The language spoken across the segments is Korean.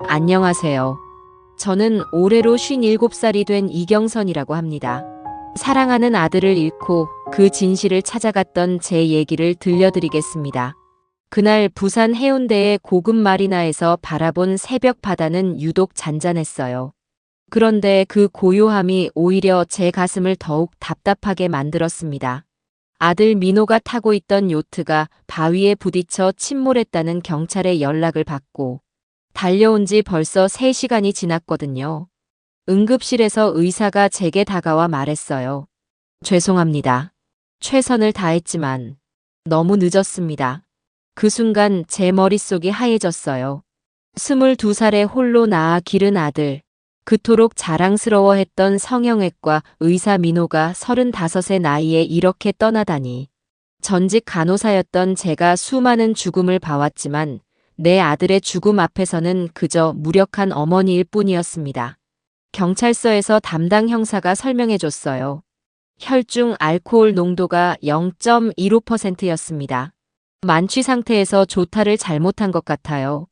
안녕하세요. 저는 올해로 57살이 된 이경선이라고 합니다. 사랑하는 아들을 잃고 그 진실을 찾아갔던 제 얘기를 들려드리겠습니다. 그날 부산 해운대의 고급 마리나에서 바라본 새벽 바다는 유독 잔잔했어요. 그런데 그 고요함이 오히려 제 가슴을 더욱 답답하게 만들었습니다. 아들 민호가 타고 있던 요트가 바위에 부딪혀 침몰했다는 경찰의 연락을 받고 달려온 지 벌써 3시간이 지났거든요. 응급실에서 의사가 제게 다가와 말했어요. 죄송합니다. 최선을 다했지만 너무 늦었습니다. 그 순간 제 머릿속이 하얘졌어요. 22살에 홀로 낳아 기른 아들, 그토록 자랑스러워했던 성형외과 의사 민호가 35의 나이에 이렇게 떠나다니. 전직 간호사였던 제가 수많은 죽음을 봐왔지만 내 아들의 죽음 앞에서는 그저 무력한 어머니일 뿐이었습니다. 경찰서에서 담당 형사가 설명해줬어요. 혈중 알코올 농도가 0.15%였습니다. 만취 상태에서 조타를 잘못한 것 같아요.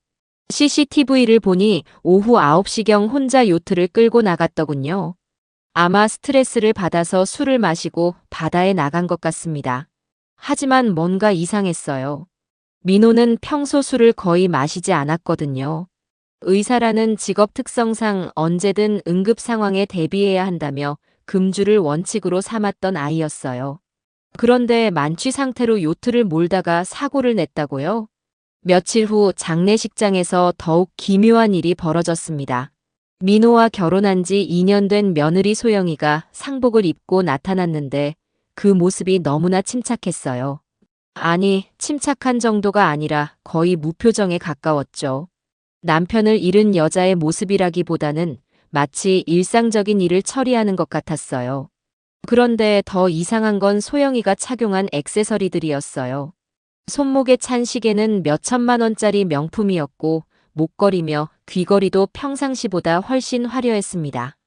CCTV를 보니 오후 9시경 혼자 요트를 끌고 나갔더군요. 아마 스트레스를 받아서 술을 마시고 바다에 나간 것 같습니다. 하지만 뭔가 이상했어요. 민호는 평소 술을 거의 마시지 않았거든요. 의사라는 직업 특성상 언제든 응급 상황에 대비해야 한다며 금주를 원칙으로 삼았던 아이였어요. 그런데 만취 상태로 요트를 몰다가 사고를 냈다고요? 며칠 후 장례식장에서 더욱 기묘한 일이 벌어졌습니다. 민호와 결혼한 지 2년 된 며느리 소영이가 상복을 입고 나타났는데 그 모습이 너무나 침착했어요. 아니, 침착한 정도가 아니라 거의 무표정에 가까웠죠. 남편을 잃은 여자의 모습이라기보다는 마치 일상적인 일을 처리하는 것 같았어요. 그런데 더 이상한 건 소영이가 착용한 액세서리들이었어요. 손목에 찬 시계는 몇 천만 원짜리 명품이었고 목걸이며 귀걸이도 평상시보다 훨씬 화려했습니다.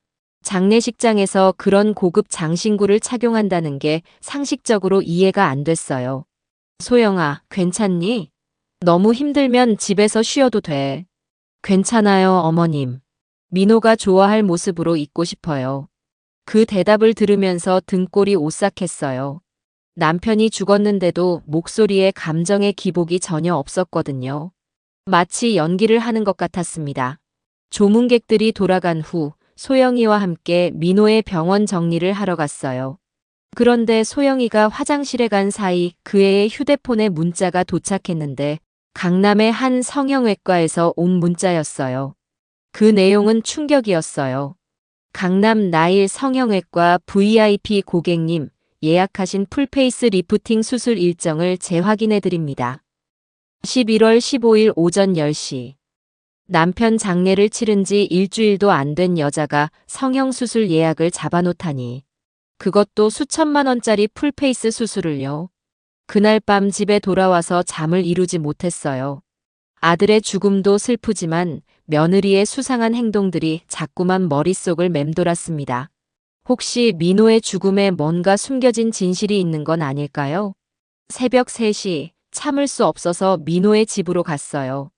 장례식장에서 그런 고급 장신구를 착용한다는 게 상식적으로 이해가 안 됐어요. 소영아, 괜찮니? 너무 힘들면 집에서 쉬어도 돼. 괜찮아요, 어머님. 민호가 좋아할 모습으로 있고 싶어요. 그 대답을 들으면서 등골이 오싹했어요. 남편이 죽었는데도 목소리에 감정의 기복이 전혀 없었거든요. 마치 연기를 하는 것 같았습니다. 조문객들이 돌아간 후 소영이와 함께 민호의 병원 정리를 하러 갔어요. 그런데 소영이가 화장실에 간 사이 그 애의 휴대폰에 문자가 도착했는데 강남의 한 성형외과에서 온 문자였어요. 그 내용은 충격이었어요. 강남 나일 성형외과 VIP 고객님, 예약하신 풀페이스 리프팅 수술 일정을 재확인해 드립니다. 11월 15일 오전 10시. 남편 장례를 치른 지 일주일도 안 된 여자가 성형수술 예약을 잡아놓다니. 그것도 수천만 원짜리 풀페이스 수술을요. 그날 밤 집에 돌아와서 잠을 이루지 못했어요. 아들의 죽음도 슬프지만 며느리의 수상한 행동들이 자꾸만 머릿속을 맴돌았습니다. 혹시 민호의 죽음에 뭔가 숨겨진 진실이 있는 건 아닐까요? 새벽 3시, 참을 수 없어서 민호의 집으로 갔어요.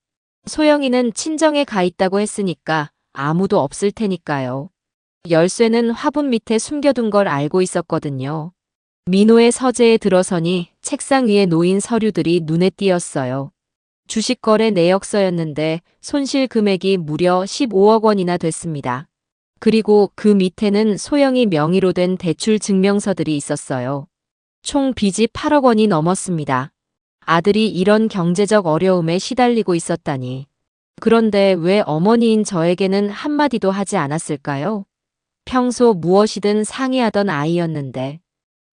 소영이는 친정에 가 있다고 했으니까 아무도 없을 테니까요. 열쇠는 화분 밑에 숨겨둔 걸 알고 있었거든요. 민호의 서재에 들어서니 책상 위에 놓인 서류들이 눈에 띄었어요. 주식거래 내역서였는데 손실 금액이 무려 15억 원이나 됐습니다. 그리고 그 밑에는 소영이 명의로 된 대출 증명서들이 있었어요. 총 빚이 8억 원이 넘었습니다. 아들이 이런 경제적 어려움에 시달리고 있었다니. 그런데 왜 어머니인 저에게는 한마디도 하지 않았을까요? 평소 무엇이든 상의하던 아이였는데.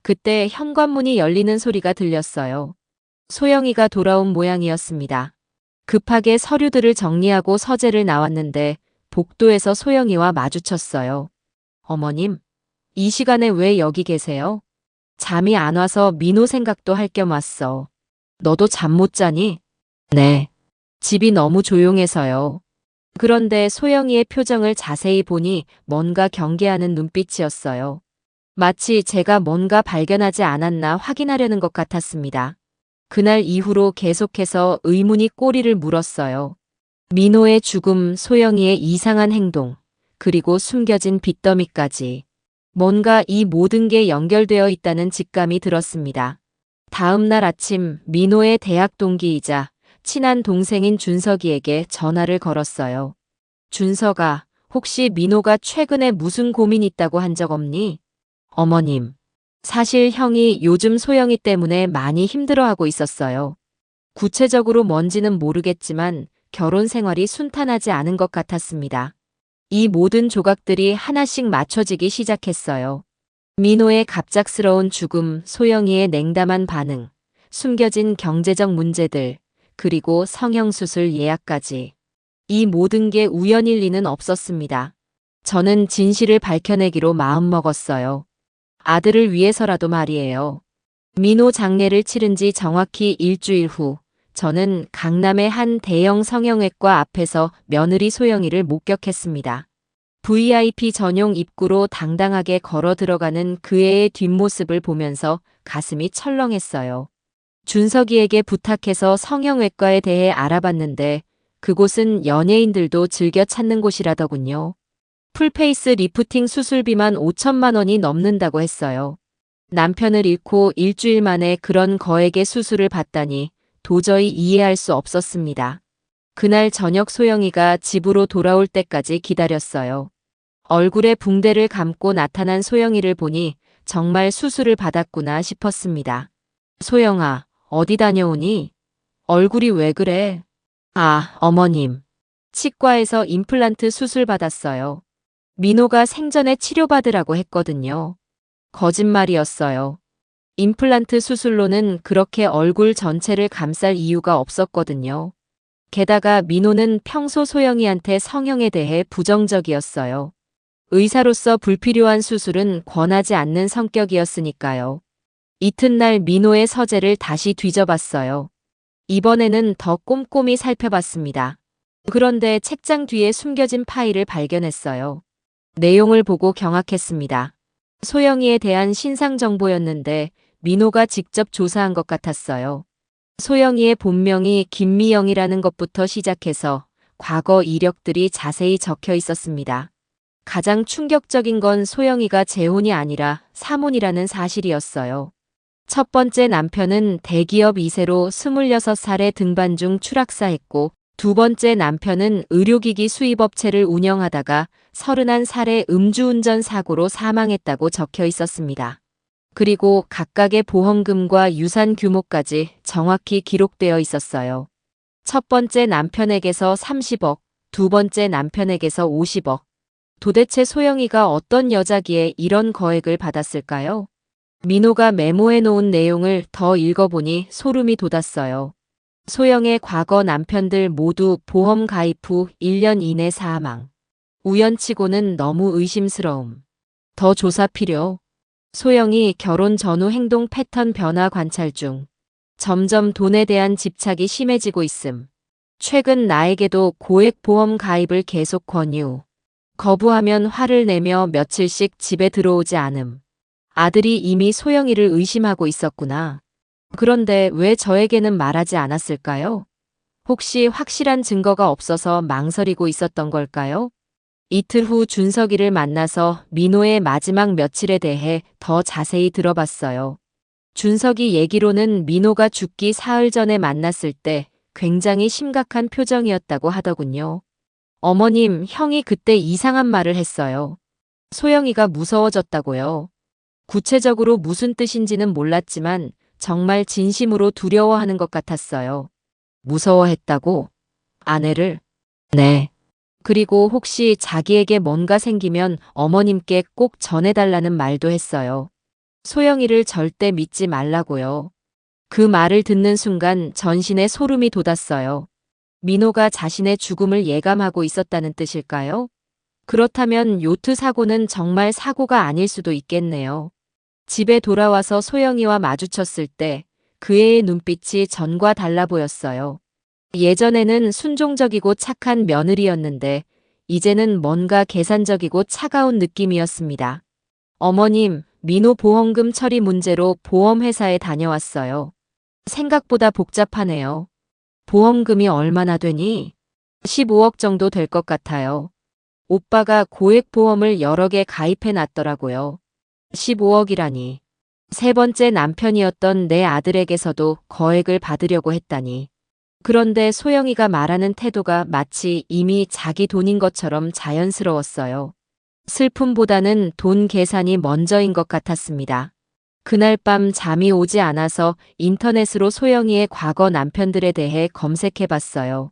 그때 현관문이 열리는 소리가 들렸어요. 소영이가 돌아온 모양이었습니다. 급하게 서류들을 정리하고 서재를 나왔는데 복도에서 소영이와 마주쳤어요. 어머님, 이 시간에 왜 여기 계세요? 잠이 안 와서 민호 생각도 할 겸 왔어. 너도 잠 못 자니? 네. 집이 너무 조용해서요. 그런데 소영이의 표정을 자세히 보니 뭔가 경계하는 눈빛이었어요. 마치 제가 뭔가 발견하지 않았나 확인하려는 것 같았습니다. 그날 이후로 계속해서 의문이 꼬리를 물었어요. 민호의 죽음, 소영이의 이상한 행동, 그리고 숨겨진 빚더미까지. 뭔가 이 모든 게 연결되어 있다는 직감이 들었습니다. 다음 날 아침 민호의 대학 동기이자 친한 동생인 준석이에게 전화를 걸었어요. 준석아, 혹시 민호가 최근에 무슨 고민 있다고 한 적 없니? 어머님, 사실 형이 요즘 소영이 때문에 많이 힘들어하고 있었어요. 구체적으로 뭔지는 모르겠지만 결혼 생활이 순탄하지 않은 것 같았습니다. 이 모든 조각들이 하나씩 맞춰지기 시작했어요. 민호의 갑작스러운 죽음, 소영이의 냉담한 반응, 숨겨진 경제적 문제들, 그리고 성형수술 예약까지. 이 모든 게 우연일 리는 없었습니다. 저는 진실을 밝혀내기로 마음먹었어요. 아들을 위해서라도 말이에요. 민호 장례를 치른 지 정확히 일주일 후, 저는 강남의 한 대형 성형외과 앞에서 며느리 소영이를 목격했습니다. VIP 전용 입구로 당당하게 걸어 들어가는 그 애의 뒷모습을 보면서 가슴이 철렁했어요. 준석이에게 부탁해서 성형외과에 대해 알아봤는데 그곳은 연예인들도 즐겨 찾는 곳이라더군요. 풀페이스 리프팅 수술비만 5천만 원이 넘는다고 했어요. 남편을 잃고 일주일 만에 그런 거액의 수술을 받다니 도저히 이해할 수 없었습니다. 그날 저녁 소영이가 집으로 돌아올 때까지 기다렸어요. 얼굴에 붕대를 감고 나타난 소영이를 보니 정말 수술을 받았구나 싶었습니다. 소영아, 어디 다녀오니? 얼굴이 왜 그래? 아, 어머님. 치과에서 임플란트 수술 받았어요. 민호가 생전에 치료받으라고 했거든요. 거짓말이었어요. 임플란트 수술로는 그렇게 얼굴 전체를 감쌀 이유가 없었거든요. 게다가 민호는 평소 소영이한테 성형에 대해 부정적이었어요. 의사로서 불필요한 수술은 권하지 않는 성격이었으니까요. 이튿날 민호의 서재를 다시 뒤져봤어요. 이번에는 더 꼼꼼히 살펴봤습니다. 그런데 책장 뒤에 숨겨진 파일을 발견했어요. 내용을 보고 경악했습니다. 소영이에 대한 신상 정보였는데 민호가 직접 조사한 것 같았어요. 소영이의 본명이 김미영이라는 것부터 시작해서 과거 이력들이 자세히 적혀 있었습니다. 가장 충격적인 건 소영이가 재혼이 아니라 사혼이라는 사실이었어요. 첫 번째 남편은 대기업 2세로 26살에 등반 중 추락사했고 두 번째 남편은 의료기기 수입업체를 운영하다가 31살에 음주운전 사고로 사망했다고 적혀 있었습니다. 그리고 각각의 보험금과 유산 규모까지 정확히 기록되어 있었어요. 첫 번째 남편에게서 30억, 두 번째 남편에게서 50억. 도대체 소영이가 어떤 여자기에 이런 거액을 받았을까요? 민호가 메모해 놓은 내용을 더 읽어보니 소름이 돋았어요. 소영의 과거 남편들 모두 보험 가입 후 1년 이내 사망. 우연치고는 너무 의심스러움. 더 조사 필요. 소영이 결혼 전후 행동 패턴 변화 관찰 중. 점점 돈에 대한 집착이 심해지고 있음. 최근 나에게도 고액 보험 가입을 계속 권유. 거부하면 화를 내며 며칠씩 집에 들어오지 않음. 아들이 이미 소영이를 의심하고 있었구나. 그런데 왜 저에게는 말하지 않았을까요? 혹시 확실한 증거가 없어서 망설이고 있었던 걸까요? 이틀 후 준석이를 만나서 민호의 마지막 며칠에 대해 더 자세히 들어봤어요. 준석이 얘기로는 민호가 죽기 사흘 전에 만났을 때 굉장히 심각한 표정이었다고 하더군요. 어머님, 형이 그때 이상한 말을 했어요. 소영이가 무서워졌다고요. 구체적으로 무슨 뜻인지는 몰랐지만 정말 진심으로 두려워하는 것 같았어요. 무서워했다고? 아내를? 네. 그리고 혹시 자기에게 뭔가 생기면 어머님께 꼭 전해달라는 말도 했어요. 소영이를 절대 믿지 말라고요. 그 말을 듣는 순간 전신에 소름이 돋았어요. 민호가 자신의 죽음을 예감하고 있었다는 뜻일까요? 그렇다면 요트 사고는 정말 사고가 아닐 수도 있겠네요. 집에 돌아와서 소영이와 마주쳤을 때 그 애의 눈빛이 전과 달라 보였어요. 예전에는 순종적이고 착한 며느리였는데 이제는 뭔가 계산적이고 차가운 느낌이었습니다. 어머님, 민호 보험금 처리 문제로 보험회사에 다녀왔어요. 생각보다 복잡하네요. 보험금이 얼마나 되니? 15억 정도 될 것 같아요. 오빠가 고액보험을 여러 개 가입해 놨더라고요. 15억이라니. 세 번째 남편이었던 내 아들에게서도 거액을 받으려고 했다니. 그런데 소영이가 말하는 태도가 마치 이미 자기 돈인 것처럼 자연스러웠어요. 슬픔보다는 돈 계산이 먼저인 것 같았습니다. 그날 밤 잠이 오지 않아서 인터넷으로 소영이의 과거 남편들에 대해 검색해 봤어요.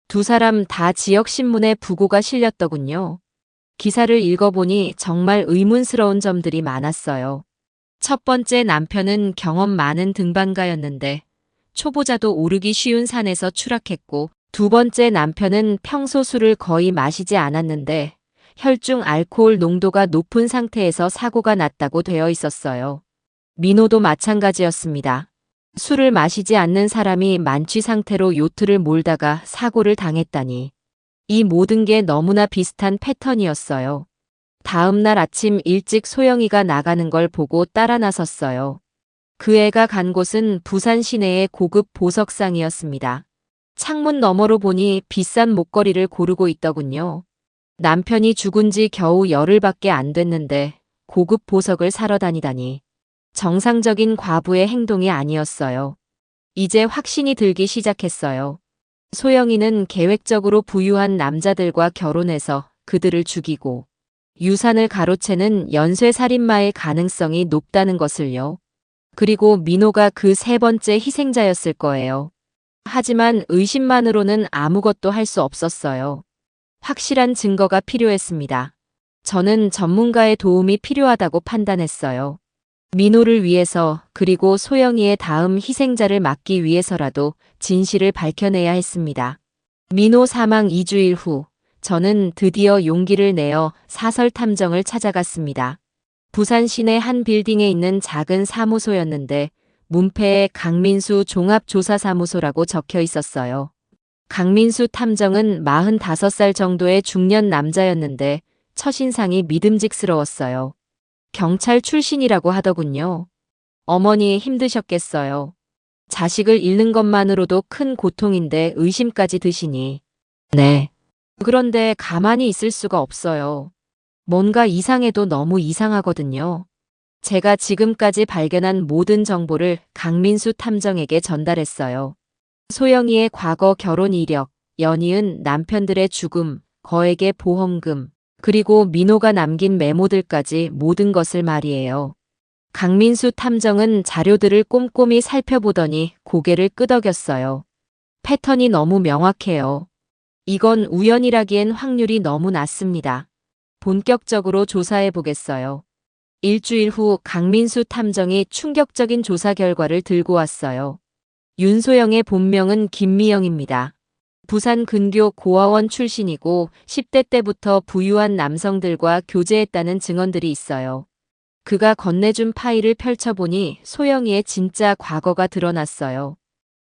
두 사람 다 지역신문에 부고가 실렸더군요. 기사를 읽어보니 정말 의문스러운 점들이 많았어요. 첫 번째 남편은 경험 많은 등반가였는데 초보자도 오르기 쉬운 산에서 추락했고, 두 번째 남편은 평소 술을 거의 마시지 않았는데 혈중 알코올 농도가 높은 상태에서 사고가 났다고 되어 있었어요. 민호도 마찬가지였습니다. 술을 마시지 않는 사람이 만취 상태로 요트를 몰다가 사고를 당했다니. 이 모든 게 너무나 비슷한 패턴이었어요. 다음 날 아침 일찍 소영이가 나가는 걸 보고 따라 나섰어요. 그 애가 간 곳은 부산 시내의 고급 보석상이었습니다. 창문 너머로 보니 비싼 목걸이를 고르고 있더군요. 남편이 죽은 지 겨우 열흘밖에 안 됐는데 고급 보석을 사러 다니다니. 정상적인 과부의 행동이 아니었어요. 이제 확신이 들기 시작했어요. 소영이는 계획적으로 부유한 남자들과 결혼해서 그들을 죽이고 유산을 가로채는 연쇄살인마의 가능성이 높다는 것을요. 그리고 민호가 그 세 번째 희생자였을 거예요. 하지만 의심만으로는 아무것도 할 수 없었어요. 확실한 증거가 필요했습니다. 저는 전문가의 도움이 필요하다고 판단했어요. 민호를 위해서, 그리고 소영이의 다음 희생자를 막기 위해서라도 진실을 밝혀내야 했습니다. 민호 사망 2주일 후, 저는 드디어 용기를 내어 사설 탐정을 찾아갔습니다. 부산 시내 한 빌딩에 있는 작은 사무소였는데 문패에 강민수 종합조사사무소라고 적혀 있었어요. 강민수 탐정은 45살 정도의 중년 남자였는데 첫인상이 믿음직스러웠어요. 경찰 출신이라고 하더군요. 어머니 힘드셨겠어요. 자식을 잃는 것만으로도 큰 고통인데 의심까지 드시니. 네. 그런데 가만히 있을 수가 없어요. 뭔가 이상해도 너무 이상하거든요. 제가 지금까지 발견한 모든 정보를 강민수 탐정에게 전달했어요. 소영이의 과거 결혼 이력, 연이은 남편들의 죽음, 거액의 보험금, 그리고 민호가 남긴 메모들까지 모든 것을 말이에요. 강민수 탐정은 자료들을 꼼꼼히 살펴보더니 고개를 끄덕였어요. 패턴이 너무 명확해요. 이건 우연이라기엔 확률이 너무 낮습니다. 본격적으로 조사해 보겠어요. 일주일 후 강민수 탐정이 충격적인 조사 결과를 들고 왔어요. 윤소영의 본명은 김미영입니다. 부산 근교 고아원 출신이고 10대 때부터 부유한 남성들과 교제했다는 증언들이 있어요. 그가 건네준 파일을 펼쳐보니 소영이의 진짜 과거가 드러났어요.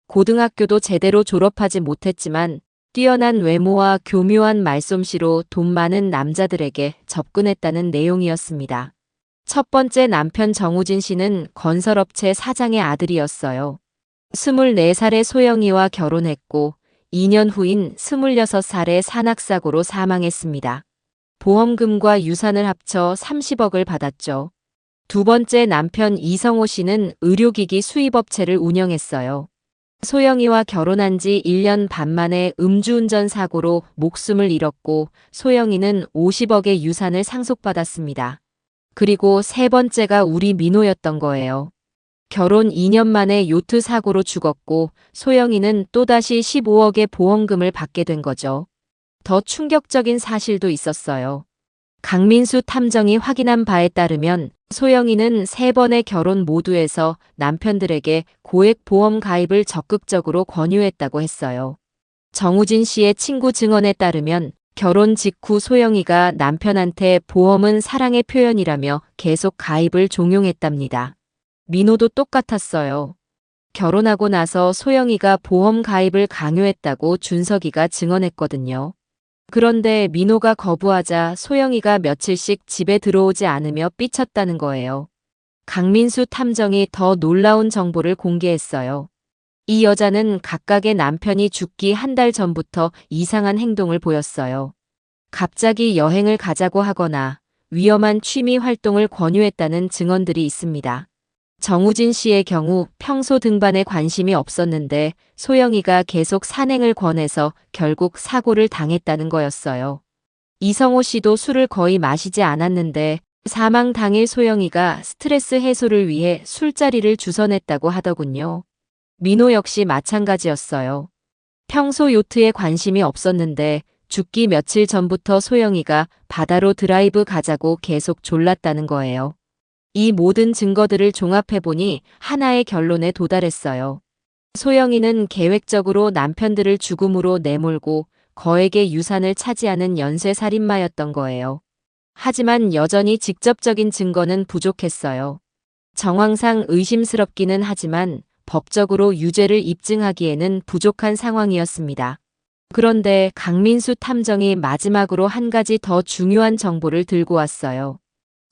고등학교도 제대로 졸업하지 못했지만 뛰어난 외모와 교묘한 말솜씨로 돈 많은 남자들에게 접근했다는 내용이었습니다. 첫 번째 남편 정우진 씨는 건설업체 사장의 아들이었어요. 24살의 소영이와 결혼했고 2년 후인 26살의 산악사고로 사망했습니다. 보험금과 유산을 합쳐 30억을 받았죠. 두 번째 남편 이성호 씨는 의료기기 수입업체를 운영했어요. 소영이와 결혼한 지 1년 반 만에 음주운전 사고로 목숨을 잃었고 소영이는 50억의 유산을 상속받았습니다. 그리고 세 번째가 우리 민호였던 거예요. 결혼 2년 만에 요트 사고로 죽었고 소영이는 또다시 15억의 보험금을 받게 된 거죠. 더 충격적인 사실도 있었어요. 강민수 탐정이 확인한 바에 따르면 소영이는 세 번의 결혼 모두에서 남편들에게 고액 보험 가입을 적극적으로 권유했다고 했어요. 정우진 씨의 친구 증언에 따르면 결혼 직후 소영이가 남편한테 보험은 사랑의 표현이라며 계속 가입을 종용했답니다. 민호도 똑같았어요. 결혼하고 나서 소영이가 보험 가입을 강요했다고 준석이가 증언했거든요. 그런데 민호가 거부하자 소영이가 며칠씩 집에 들어오지 않으며 삐쳤다는 거예요. 강민수 탐정이 더 놀라운 정보를 공개했어요. 이 여자는 각각의 남편이 죽기 한 달 전부터 이상한 행동을 보였어요. 갑자기 여행을 가자고 하거나 위험한 취미 활동을 권유했다는 증언들이 있습니다. 정우진 씨의 경우 평소 등반에 관심이 없었는데 소영이가 계속 산행을 권해서 결국 사고를 당했다는 거였어요. 이성호 씨도 술을 거의 마시지 않았는데 사망 당일 소영이가 스트레스 해소를 위해 술자리를 주선했다고 하더군요. 민호 역시 마찬가지였어요. 평소 요트에 관심이 없었는데 죽기 며칠 전부터 소영이가 바다로 드라이브 가자고 계속 졸랐다는 거예요. 이 모든 증거들을 종합해보니 하나의 결론에 도달했어요. 소영이는 계획적으로 남편들을 죽음으로 내몰고 거액의 유산을 차지하는 연쇄살인마였던 거예요. 하지만 여전히 직접적인 증거는 부족했어요. 정황상 의심스럽기는 하지만 법적으로 유죄를 입증하기에는 부족한 상황이었습니다. 그런데 강민수 탐정이 마지막으로 한 가지 더 중요한 정보를 들고 왔어요.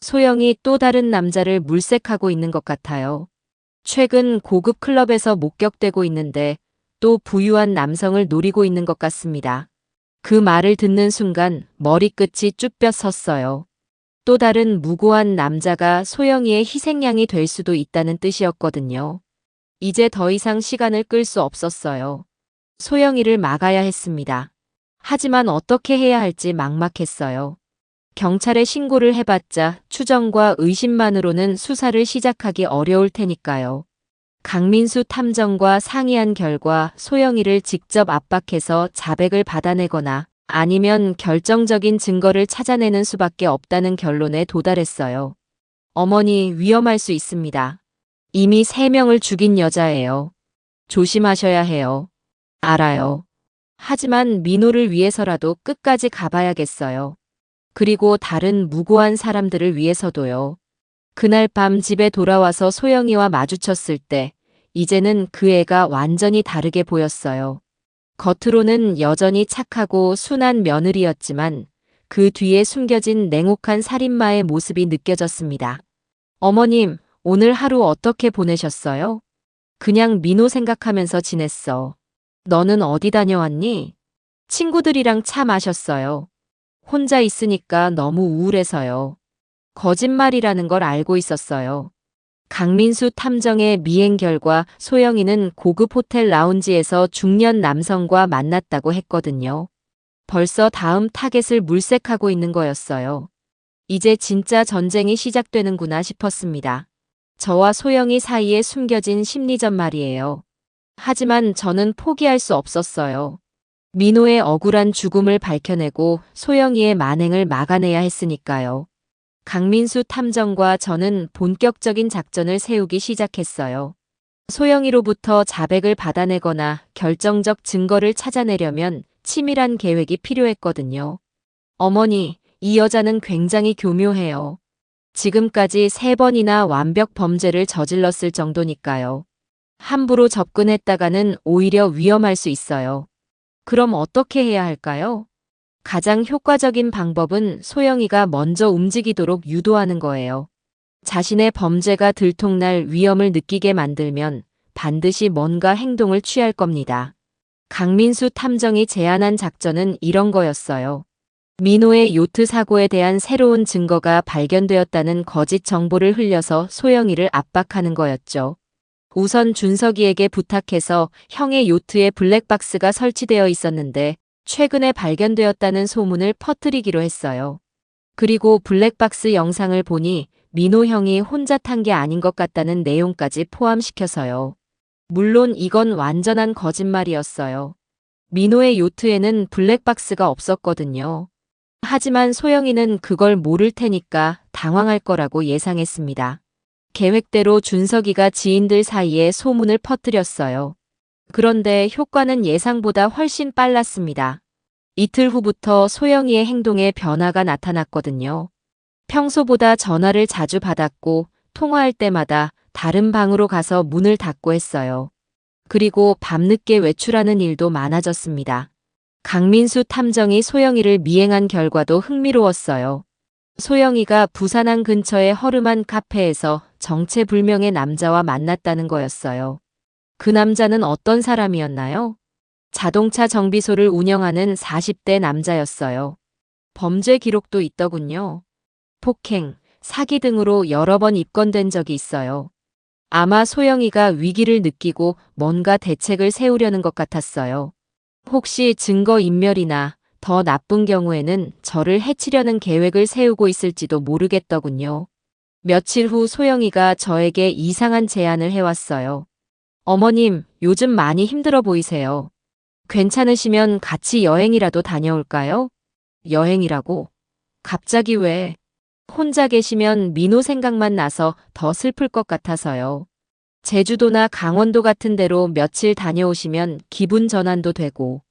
소영이 또 다른 남자를 물색하고 있는 것 같아요. 최근 고급 클럽에서 목격되고 있는데 또 부유한 남성을 노리고 있는 것 같습니다. 그 말을 듣는 순간 머리끝이 쭈뼛 섰어요. 또 다른 무고한 남자가 소영이의 희생양이 될 수도 있다는 뜻이었거든요. 이제 더 이상 시간을 끌 수 없었어요. 소영이를 막아야 했습니다. 하지만 어떻게 해야 할지 막막했어요. 경찰에 신고를 해봤자 추정과 의심만으로는 수사를 시작하기 어려울 테니까요. 강민수 탐정과 상의한 결과 소영이를 직접 압박해서 자백을 받아내거나 아니면 결정적인 증거를 찾아내는 수밖에 없다는 결론에 도달했어요. 어머니, 위험할 수 있습니다. 이미 3명을 죽인 여자예요. 조심하셔야 해요. 알아요. 하지만 민호를 위해서라도 끝까지 가봐야겠어요. 그리고 다른 무고한 사람들을 위해서도요. 그날 밤 집에 돌아와서 소영이와 마주쳤을 때 이제는 그 애가 완전히 다르게 보였어요. 겉으로는 여전히 착하고 순한 며느리였지만 그 뒤에 숨겨진 냉혹한 살인마의 모습이 느껴졌습니다. 어머님, 오늘 하루 어떻게 보내셨어요? 그냥 민호 생각하면서 지냈어. 너는 어디 다녀왔니? 친구들이랑 차 마셨어요. 혼자 있으니까 너무 우울해서요. 거짓말이라는 걸 알고 있었어요. 강민수 탐정의 미행 결과 소영이는 고급 호텔 라운지에서 중년 남성과 만났다고 했거든요. 벌써 다음 타겟을 물색하고 있는 거였어요. 이제 진짜 전쟁이 시작되는구나 싶었습니다. 저와 소영이 사이에 숨겨진 심리전 말이에요. 하지만 저는 포기할 수 없었어요. 민호의 억울한 죽음을 밝혀내고 소영이의 만행을 막아내야 했으니까요. 강민수 탐정과 저는 본격적인 작전을 세우기 시작했어요. 소영이로부터 자백을 받아내거나 결정적 증거를 찾아내려면 치밀한 계획이 필요했거든요. 어머니, 이 여자는 굉장히 교묘해요. 지금까지 3번이나 완벽 범죄를 저질렀을 정도니까요. 함부로 접근했다가는 오히려 위험할 수 있어요. 그럼 어떻게 해야 할까요? 가장 효과적인 방법은 소영이가 먼저 움직이도록 유도하는 거예요. 자신의 범죄가 들통날 위험을 느끼게 만들면 반드시 뭔가 행동을 취할 겁니다. 강민수 탐정이 제안한 작전은 이런 거였어요. 민호의 요트 사고에 대한 새로운 증거가 발견되었다는 거짓 정보를 흘려서 소영이를 압박하는 거였죠. 우선 준석이에게 부탁해서 형의 요트에 블랙박스가 설치되어 있었는데 최근에 발견되었다는 소문을 퍼뜨리기로 했어요. 그리고 블랙박스 영상을 보니 민호 형이 혼자 탄 게 아닌 것 같다는 내용까지 포함시켜서요. 물론 이건 완전한 거짓말이었어요. 민호의 요트에는 블랙박스가 없었거든요. 하지만 소영이는 그걸 모를 테니까 당황할 거라고 예상했습니다. 계획대로 준석이가 지인들 사이에 소문을 퍼뜨렸어요. 그런데 효과는 예상보다 훨씬 빨랐습니다. 이틀 후부터 소영이의 행동에 변화가 나타났거든요. 평소보다 전화를 자주 받았고 통화할 때마다 다른 방으로 가서 문을 닫고 했어요. 그리고 밤늦게 외출하는 일도 많아졌습니다. 강민수 탐정이 소영이를 미행한 결과도 흥미로웠어요. 소영이가 부산항 근처의 허름한 카페에서 정체불명의 남자와 만났다는 거였어요. 그 남자는 어떤 사람이었나요? 자동차 정비소를 운영하는 40대 남자였어요. 범죄 기록도 있더군요. 폭행, 사기 등으로 여러 번 입건된 적이 있어요. 아마 소영이가 위기를 느끼고 뭔가 대책을 세우려는 것 같았어요. 혹시 증거인멸이나 더 나쁜 경우에는 저를 해치려는 계획을 세우고 있을지도 모르겠더군요. 며칠 후 소영이가 저에게 이상한 제안을 해왔어요. 어머님, 요즘 많이 힘들어 보이세요. 괜찮으시면 같이 여행이라도 다녀올까요? 여행이라고? 갑자기 왜? 혼자 계시면 민호 생각만 나서 더 슬플 것 같아서요. 제주도나 강원도 같은 데로 며칠 다녀오시면 기분 전환도 되고.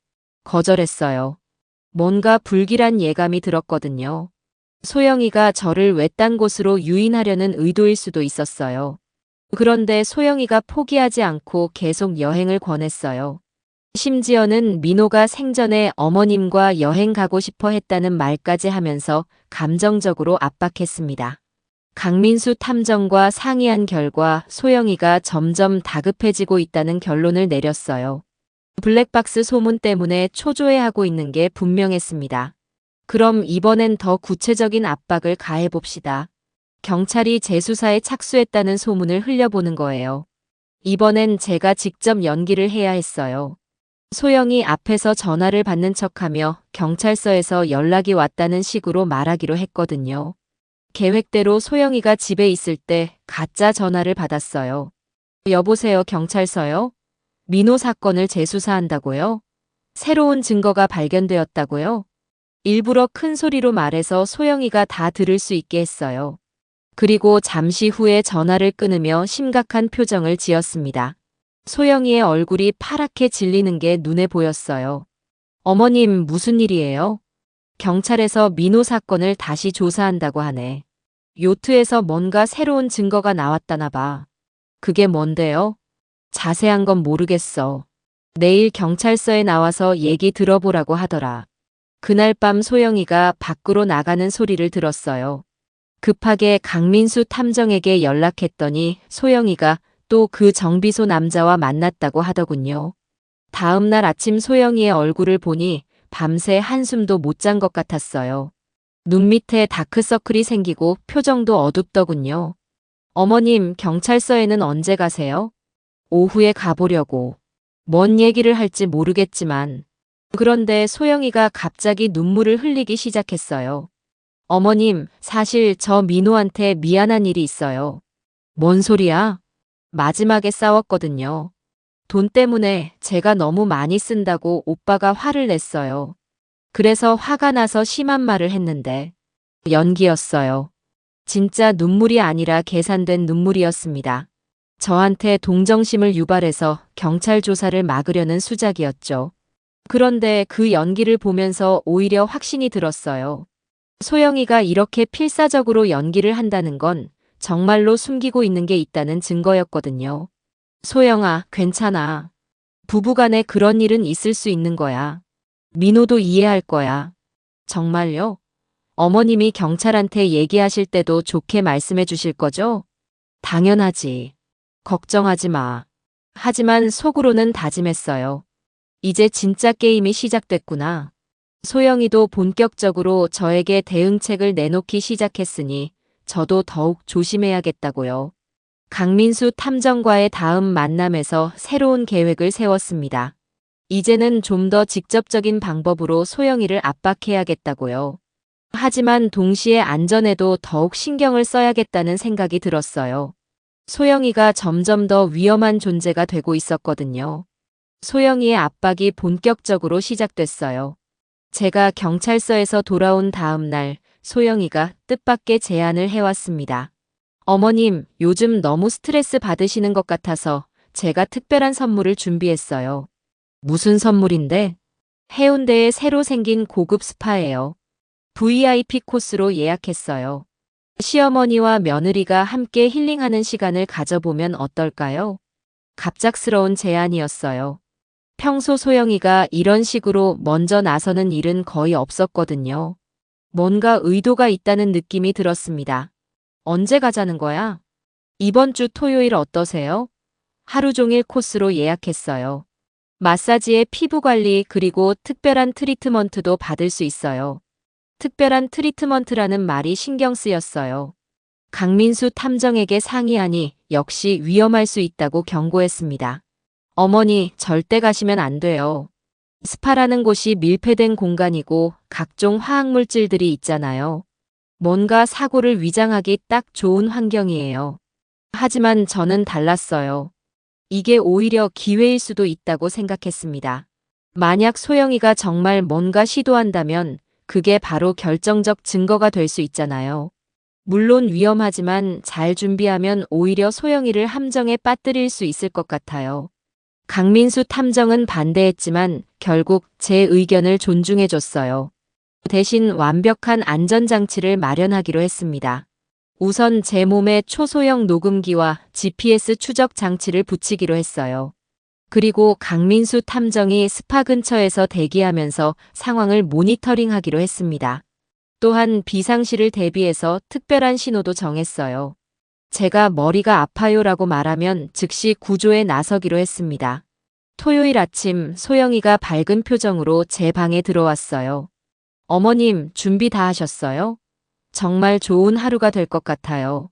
거절했어요. 뭔가 불길한 예감이 들었거든요. 소영이가 저를 외딴 곳으로 유인하려는 의도일 수도 있었어요. 그런데 소영이가 포기하지 않고 계속 여행을 권했어요. 심지어는 민호가 생전에 어머님과 여행 가고 싶어 했다는 말까지 하면서 감정적으로 압박했습니다. 강민수 탐정과 상의한 결과 소영이가 점점 다급해지고 있다는 결론을 내렸어요. 블랙박스 소문 때문에 초조해하고 있는 게 분명했습니다. 그럼 이번엔 더 구체적인 압박을 가해봅시다. 경찰이 재수사에 착수했다는 소문을 흘려보는 거예요. 이번엔 제가 직접 연기를 해야 했어요. 소영이 앞에서 전화를 받는 척하며 경찰서에서 연락이 왔다는 식으로 말하기로 했거든요. 계획대로 소영이가 집에 있을 때 가짜 전화를 받았어요. 여보세요, 경찰서요? 민호 사건을 재수사한다고요? 새로운 증거가 발견되었다고요? 일부러 큰 소리로 말해서 소영이가 다 들을 수 있게 했어요. 그리고 잠시 후에 전화를 끊으며 심각한 표정을 지었습니다. 소영이의 얼굴이 파랗게 질리는 게 눈에 보였어요. 어머님, 무슨 일이에요? 경찰에서 민호 사건을 다시 조사한다고 하네. 요트에서 뭔가 새로운 증거가 나왔다나 봐. 그게 뭔데요? 자세한 건 모르겠어. 내일 경찰서에 나와서 얘기 들어보라고 하더라. 그날 밤 소영이가 밖으로 나가는 소리를 들었어요. 급하게 강민수 탐정에게 연락했더니 소영이가 또 그 정비소 남자와 만났다고 하더군요. 다음 날 아침 소영이의 얼굴을 보니 밤새 한숨도 못 잔 것 같았어요. 눈 밑에 다크서클이 생기고 표정도 어둡더군요. 어머님, 경찰서에는 언제 가세요? 오후에 가보려고. 뭔 얘기를 할지 모르겠지만. 그런데 소영이가 갑자기 눈물을 흘리기 시작했어요. 어머님, 사실 저 민호한테 미안한 일이 있어요. 뭔 소리야? 마지막에 싸웠거든요. 돈 때문에 제가 너무 많이 쓴다고 오빠가 화를 냈어요. 그래서 화가 나서 심한 말을 했는데 연기였어요. 진짜 눈물이 아니라 계산된 눈물이었습니다. 저한테 동정심을 유발해서 경찰 조사를 막으려는 수작이었죠. 그런데 그 연기를 보면서 오히려 확신이 들었어요. 소영이가 이렇게 필사적으로 연기를 한다는 건 정말로 숨기고 있는 게 있다는 증거였거든요. 소영아, 괜찮아. 부부간에 그런 일은 있을 수 있는 거야. 민호도 이해할 거야. 정말요? 어머님이 경찰한테 얘기하실 때도 좋게 말씀해 주실 거죠? 당연하지. 걱정하지 마. 하지만 속으로는 다짐했어요. 이제 진짜 게임이 시작됐구나. 소영이도 본격적으로 저에게 대응책을 내놓기 시작했으니 저도 더욱 조심해야겠다고요. 강민수 탐정과의 다음 만남에서 새로운 계획을 세웠습니다. 이제는 좀 더 직접적인 방법으로 소영이를 압박해야겠다고요. 하지만 동시에 안전에도 더욱 신경을 써야겠다는 생각이 들었어요. 소영이가 점점 더 위험한 존재가 되고 있었거든요. 소영이의 압박이 본격적으로 시작됐어요. 제가 경찰서에서 돌아온 다음 날 소영이가 뜻밖의 제안을 해왔습니다. 어머님, 요즘 너무 스트레스 받으시는 것 같아서 제가 특별한 선물을 준비했어요. 무슨 선물인데? 해운대에 새로 생긴 고급 스파예요. VIP 코스로 예약했어요. 시어머니와 며느리가 함께 힐링하는 시간을 가져보면 어떨까요? 갑작스러운 제안이었어요. 평소 소영이가 이런 식으로 먼저 나서는 일은 거의 없었거든요. 뭔가 의도가 있다는 느낌이 들었습니다. 언제 가자는 거야? 이번 주 토요일 어떠세요? 하루 종일 코스로 예약했어요. 마사지에 피부 관리 그리고 특별한 트리트먼트도 받을 수 있어요. 특별한 트리트먼트라는 말이 신경 쓰였어요. 강민수 탐정에게 상의하니 역시 위험할 수 있다고 경고했습니다. 어머니, 절대 가시면 안 돼요. 스파라는 곳이 밀폐된 공간이고 각종 화학물질들이 있잖아요. 뭔가 사고를 위장하기 딱 좋은 환경이에요. 하지만 저는 달랐어요. 이게 오히려 기회일 수도 있다고 생각했습니다. 만약 소영이가 정말 뭔가 시도한다면 그게 바로 결정적 증거가 될 수 있잖아요. 물론 위험하지만 잘 준비하면 오히려 소영이를 함정에 빠뜨릴 수 있을 것 같아요. 강민수 탐정은 반대했지만 결국 제 의견을 존중해줬어요. 대신 완벽한 안전장치를 마련하기로 했습니다. 우선 제 몸에 초소형 녹음기와 GPS 추적 장치를 붙이기로 했어요. 그리고 강민수 탐정이 스파 근처에서 대기하면서 상황을 모니터링하기로 했습니다. 또한 비상시를 대비해서 특별한 신호도 정했어요. 제가 머리가 아파요라고 말하면 즉시 구조에 나서기로 했습니다. 토요일 아침 소영이가 밝은 표정으로 제 방에 들어왔어요. 어머님, 준비 다 하셨어요? 정말 좋은 하루가 될 것 같아요.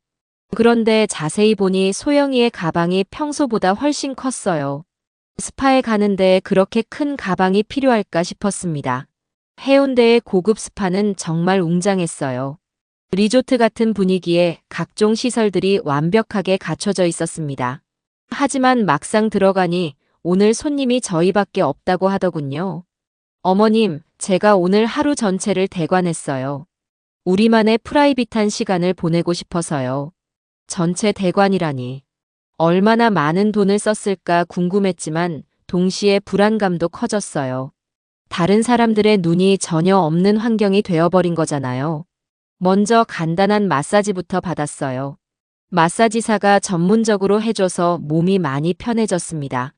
그런데 자세히 보니 소영이의 가방이 평소보다 훨씬 컸어요. 스파에 가는데 그렇게 큰 가방이 필요할까 싶었습니다. 해운대의 고급 스파는 정말 웅장했어요. 리조트 같은 분위기에 각종 시설들이 완벽하게 갖춰져 있었습니다. 하지만 막상 들어가니 오늘 손님이 저희밖에 없다고 하더군요. 어머님, 제가 오늘 하루 전체를 대관했어요. 우리만의 프라이빗한 시간을 보내고 싶어서요. 전체 대관이라니. 얼마나 많은 돈을 썼을까 궁금했지만 동시에 불안감도 커졌어요. 다른 사람들의 눈이 전혀 없는 환경이 되어버린 거잖아요. 먼저 간단한 마사지부터 받았어요. 마사지사가 전문적으로 해줘서 몸이 많이 편해졌습니다.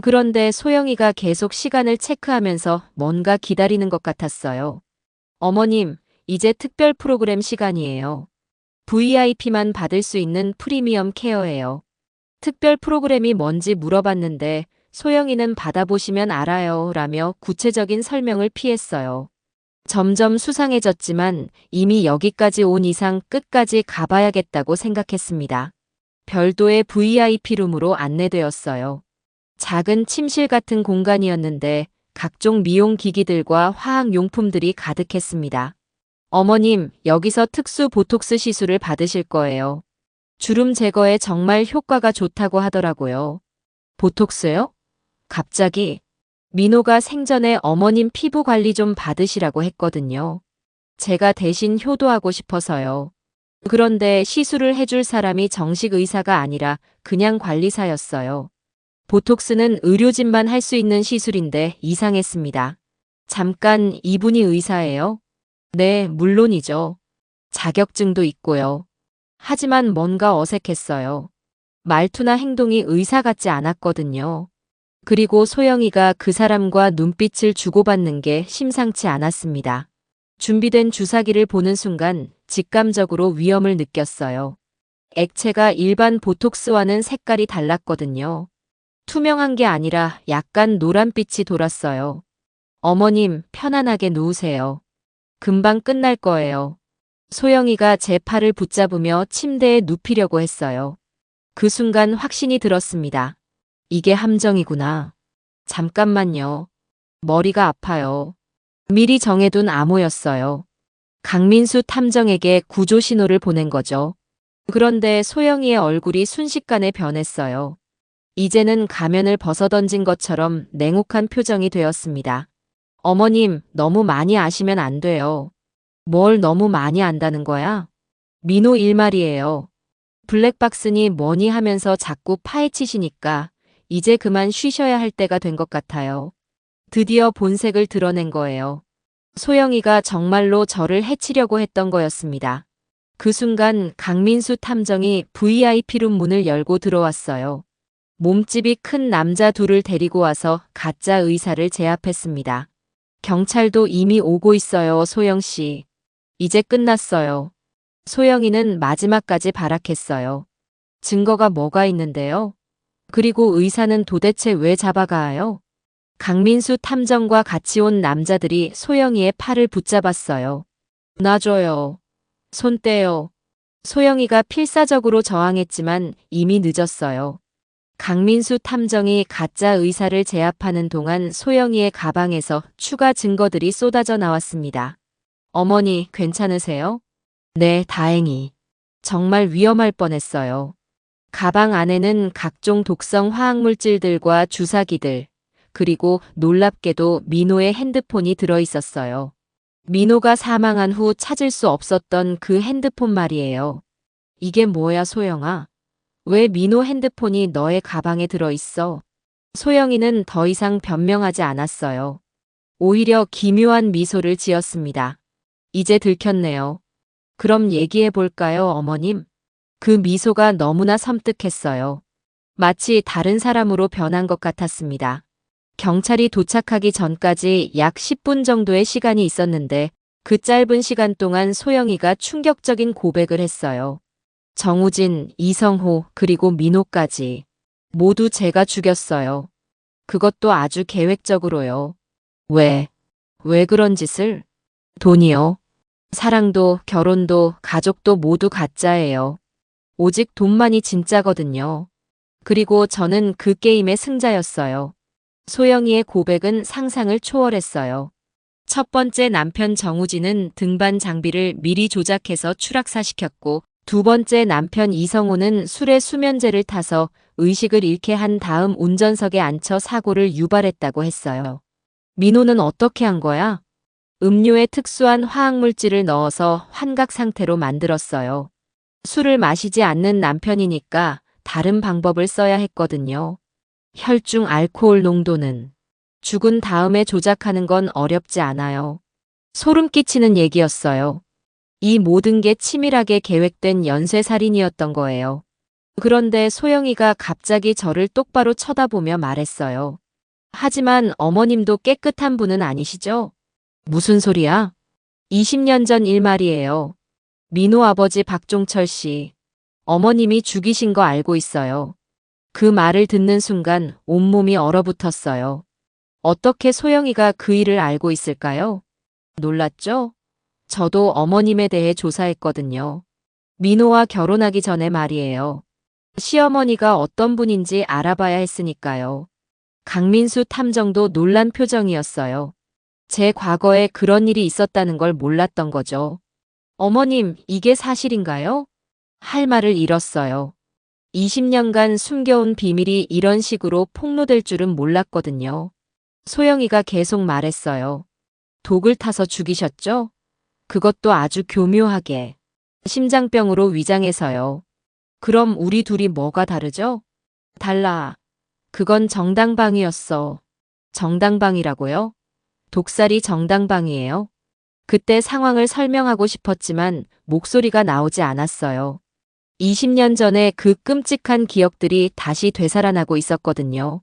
그런데 소영이가 계속 시간을 체크하면서 뭔가 기다리는 것 같았어요. 어머님, 이제 특별 프로그램 시간이에요. VIP만 받을 수 있는 프리미엄 케어예요. 특별 프로그램이 뭔지 물어봤는데 소영이는 받아보시면 알아요 라며 구체적인 설명을 피했어요. 점점 수상해졌지만 이미 여기까지 온 이상 끝까지 가봐야겠다고 생각했습니다. 별도의 VIP 룸으로 안내되었어요. 작은 침실 같은 공간이었는데 각종 미용 기기들과 화학용품들이 가득했습니다. 어머님, 여기서 특수 보톡스 시술을 받으실 거예요. 주름 제거에 정말 효과가 좋다고 하더라고요. 보톡스요? 갑자기 민호가 생전에 어머님 피부 관리 좀 받으시라고 했거든요. 제가 대신 효도하고 싶어서요. 그런데 시술을 해줄 사람이 정식 의사가 아니라 그냥 관리사였어요. 보톡스는 의료진만 할 수 있는 시술인데 이상했습니다. 잠깐, 이분이 의사예요? 네, 물론이죠. 자격증도 있고요. 하지만 뭔가 어색했어요. 말투나 행동이 의사 같지 않았거든요. 그리고 소영이가 그 사람과 눈빛을 주고받는 게 심상치 않았습니다. 준비된 주사기를 보는 순간 직감적으로 위험을 느꼈어요. 액체가 일반 보톡스와는 색깔이 달랐거든요. 투명한 게 아니라 약간 노란빛이 돌았어요. 어머님, 편안하게 누우세요. 금방 끝날 거예요. 소영이가 제 팔을 붙잡으며 침대에 눕히려고 했어요. 그 순간 확신이 들었습니다. 이게 함정이구나. 잠깐만요. 머리가 아파요. 미리 정해둔 암호였어요. 강민수 탐정에게 구조 신호를 보낸 거죠. 그런데 소영이의 얼굴이 순식간에 변했어요. 이제는 가면을 벗어던진 것처럼 냉혹한 표정이 되었습니다. 어머님, 너무 많이 아시면 안 돼요. 뭘 너무 많이 안다는 거야? 민호 일말이에요. 블랙박스니 뭐니 하면서 자꾸 파헤치시니까 이제 그만 쉬셔야 할 때가 된 것 같아요. 드디어 본색을 드러낸 거예요. 소영이가 정말로 저를 해치려고 했던 거였습니다. 그 순간 강민수 탐정이 VIP룸 문을 열고 들어왔어요. 몸집이 큰 남자 둘을 데리고 와서 가짜 의사를 제압했습니다. 경찰도 이미 오고 있어요, 소영씨. 이제 끝났어요. 소영이는 마지막까지 발악했어요. 증거가 뭐가 있는데요? 그리고 의사는 도대체 왜 잡아가요? 강민수 탐정과 같이 온 남자들이 소영이의 팔을 붙잡았어요. 놔줘요. 손 떼요. 소영이가 필사적으로 저항했지만 이미 늦었어요. 강민수 탐정이 가짜 의사를 제압하는 동안 소영이의 가방에서 추가 증거들이 쏟아져 나왔습니다. 어머니, 괜찮으세요? 네, 다행히. 정말 위험할 뻔했어요. 가방 안에는 각종 독성 화학물질들과 주사기들, 그리고 놀랍게도 민호의 핸드폰이 들어 있었어요. 민호가 사망한 후 찾을 수 없었던 그 핸드폰 말이에요. 이게 뭐야, 소영아? 왜 민호 핸드폰이 너의 가방에 들어 있어? 소영이는 더 이상 변명하지 않았어요. 오히려 기묘한 미소를 지었습니다. 이제 들켰네요. 그럼 얘기해 볼까요, 어머님? 그 미소가 너무나 섬뜩했어요. 마치 다른 사람으로 변한 것 같았습니다. 경찰이 도착하기 전까지 약 10분 정도의 시간이 있었는데 그 짧은 시간 동안 소영이가 충격적인 고백을 했어요. 정우진, 이성호, 그리고 민호까지 모두 제가 죽였어요. 그것도 아주 계획적으로요. 왜? 왜 그런 짓을? 돈이요. 사랑도, 결혼도, 가족도 모두 가짜예요. 오직 돈만이 진짜거든요. 그리고 저는 그 게임의 승자였어요. 소영이의 고백은 상상을 초월했어요. 첫 번째 남편 정우진은 등반 장비를 미리 조작해서 추락사시켰고, 두 번째 남편 이성호는 술에 수면제를 타서 의식을 잃게 한 다음 운전석에 앉혀 사고를 유발했다고 했어요. 민호는 어떻게 한 거야? 음료에 특수한 화학물질을 넣어서 환각 상태로 만들었어요. 술을 마시지 않는 남편이니까 다른 방법을 써야 했거든요. 혈중 알코올 농도는 죽은 다음에 조작하는 건 어렵지 않아요. 소름 끼치는 얘기였어요. 이 모든 게 치밀하게 계획된 연쇄살인이었던 거예요. 그런데 소영이가 갑자기 저를 똑바로 쳐다보며 말했어요. 하지만 어머님도 깨끗한 분은 아니시죠? 무슨 소리야? 20년 전 일 말이에요. 민호 아버지 박종철 씨. 어머님이 죽이신 거 알고 있어요. 그 말을 듣는 순간 온몸이 얼어붙었어요. 어떻게 소영이가 그 일을 알고 있을까요? 놀랐죠? 저도 어머님에 대해 조사했거든요. 민호와 결혼하기 전에 말이에요. 시어머니가 어떤 분인지 알아봐야 했으니까요. 강민수 탐정도 놀란 표정이었어요. 제 과거에 그런 일이 있었다는 걸 몰랐던 거죠. 어머님, 이게 사실인가요? 할 말을 잃었어요. 20년간 숨겨온 비밀이 이런 식으로 폭로될 줄은 몰랐거든요. 소영이가 계속 말했어요. 독을 타서 죽이셨죠? 그것도 아주 교묘하게. 심장병으로 위장해서요. 그럼 우리 둘이 뭐가 다르죠? 달라. 그건 정당방위였어. 정당방위라고요? 독살이 정당방위예요? 그때 상황을 설명하고 싶었지만 목소리가 나오지 않았어요. 20년 전에 그 끔찍한 기억들이 다시 되살아나고 있었거든요.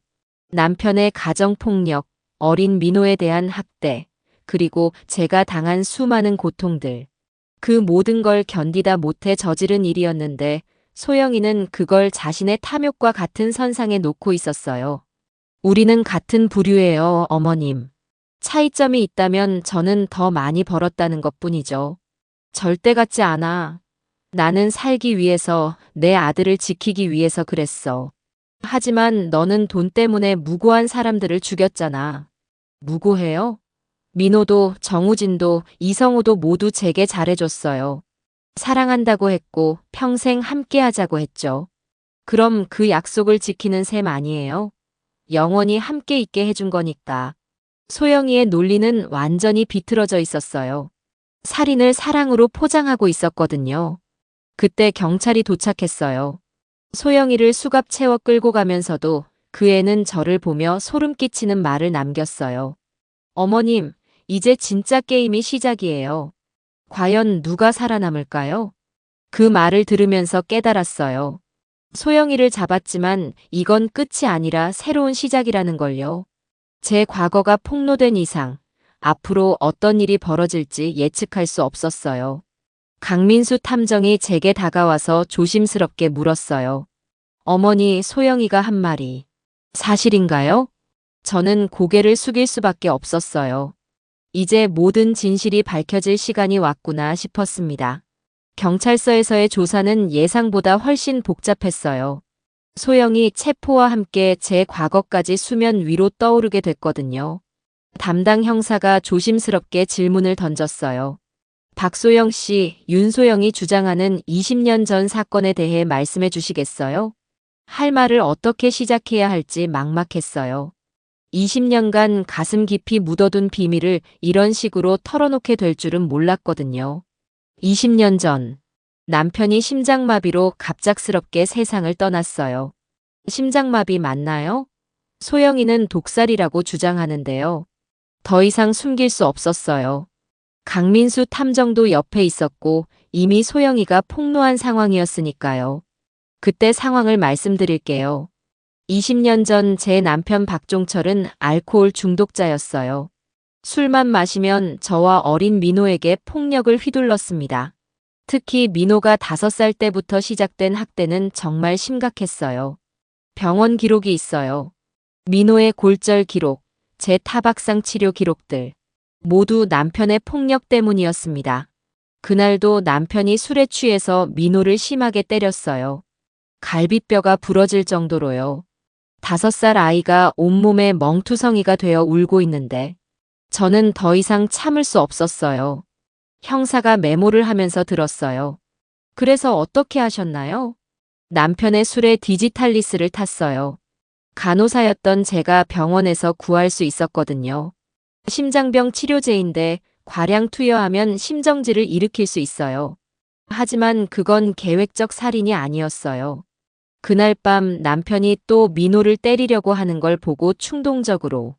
남편의 가정폭력, 어린 민호에 대한 학대, 그리고 제가 당한 수많은 고통들. 그 모든 걸 견디다 못해 저지른 일이었는데 소영이는 그걸 자신의 탐욕과 같은 선상에 놓고 있었어요. 우리는 같은 부류예요, 어머님. 차이점이 있다면 저는 더 많이 벌었다는 것뿐이죠. 절대 같지 않아. 나는 살기 위해서, 내 아들을 지키기 위해서 그랬어. 하지만 너는 돈 때문에 무고한 사람들을 죽였잖아. 무고해요? 민호도, 정우진도, 이성호도 모두 제게 잘해줬어요. 사랑한다고 했고 평생 함께하자고 했죠. 그럼 그 약속을 지키는 셈 아니에요? 영원히 함께 있게 해준 거니까. 소영이의 논리는 완전히 비틀어져 있었어요. 살인을 사랑으로 포장하고 있었거든요. 그때 경찰이 도착했어요. 소영이를 수갑 채워 끌고 가면서도 그 애는 저를 보며 소름 끼치는 말을 남겼어요. 어머님, 이제 진짜 게임이 시작이에요. 과연 누가 살아남을까요? 그 말을 들으면서 깨달았어요. 소영이를 잡았지만 이건 끝이 아니라 새로운 시작이라는 걸요. 제 과거가 폭로된 이상 앞으로 어떤 일이 벌어질지 예측할 수 없었어요. 강민수 탐정이 제게 다가와서 조심스럽게 물었어요. 어머니, 소영이가 한 말이 사실인가요? 저는 고개를 숙일 수밖에 없었어요. 이제 모든 진실이 밝혀질 시간이 왔구나 싶었습니다. 경찰서에서의 조사는 예상보다 훨씬 복잡했어요. 소영이 체포와 함께 제 과거까지 수면 위로 떠오르게 됐거든요. 담당 형사가 조심스럽게 질문을 던졌어요. 박소영 씨, 윤소영이 주장하는 20년 전 사건에 대해 말씀해 주시겠어요? 할 말을 어떻게 시작해야 할지 막막했어요. 20년간 가슴 깊이 묻어둔 비밀을 이런 식으로 털어놓게 될 줄은 몰랐거든요. 20년 전, 남편이 심장마비로 갑작스럽게 세상을 떠났어요. 심장마비 맞나요? 소영이는 독살이라고 주장하는데요. 더 이상 숨길 수 없었어요. 강민수 탐정도 옆에 있었고 이미 소영이가 폭로한 상황이었으니까요. 그때 상황을 말씀드릴게요. 20년 전 제 남편 박종철은 알코올 중독자였어요. 술만 마시면 저와 어린 민호에게 폭력을 휘둘렀습니다. 특히 민호가 5살 때부터 시작된 학대는 정말 심각했어요. 병원 기록이 있어요. 민호의 골절 기록, 제 타박상 치료 기록들. 모두 남편의 폭력 때문이었습니다. 그날도 남편이 술에 취해서 민호를 심하게 때렸어요. 갈비뼈가 부러질 정도로요. 5살 아이가 온몸에 멍투성이가 되어 울고 있는데 저는 더 이상 참을 수 없었어요. 형사가 메모를 하면서 들었어요. 그래서 어떻게 하셨나요? 남편의 술에 디지탈리스를 탔어요. 간호사였던 제가 병원에서 구할 수 있었거든요. 심장병 치료제인데 과량 투여하면 심정지를 일으킬 수 있어요. 하지만 그건 계획적 살인이 아니었어요. 그날 밤 남편이 또 민호를 때리려고 하는 걸 보고 충동적으로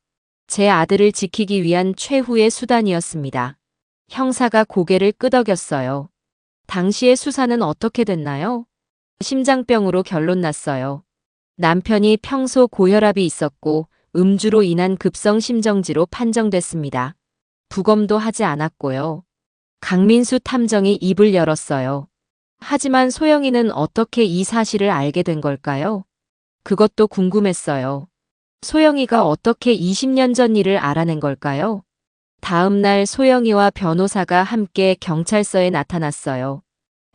제 아들을 지키기 위한 최후의 수단이었습니다. 형사가 고개를 끄덕였어요. 당시의 수사는 어떻게 됐나요? 심장병으로 결론 났어요. 남편이 평소 고혈압이 있었고 음주로 인한 급성 심정지로 판정됐습니다. 부검도 하지 않았고요. 강민수 탐정이 입을 열었어요. 하지만 소영이는 어떻게 이 사실을 알게 된 걸까요? 그것도 궁금했어요. 소영이가 어떻게 20년 전 일을 알아낸 걸까요? 다음 날 소영이와 변호사가 함께 경찰서에 나타났어요.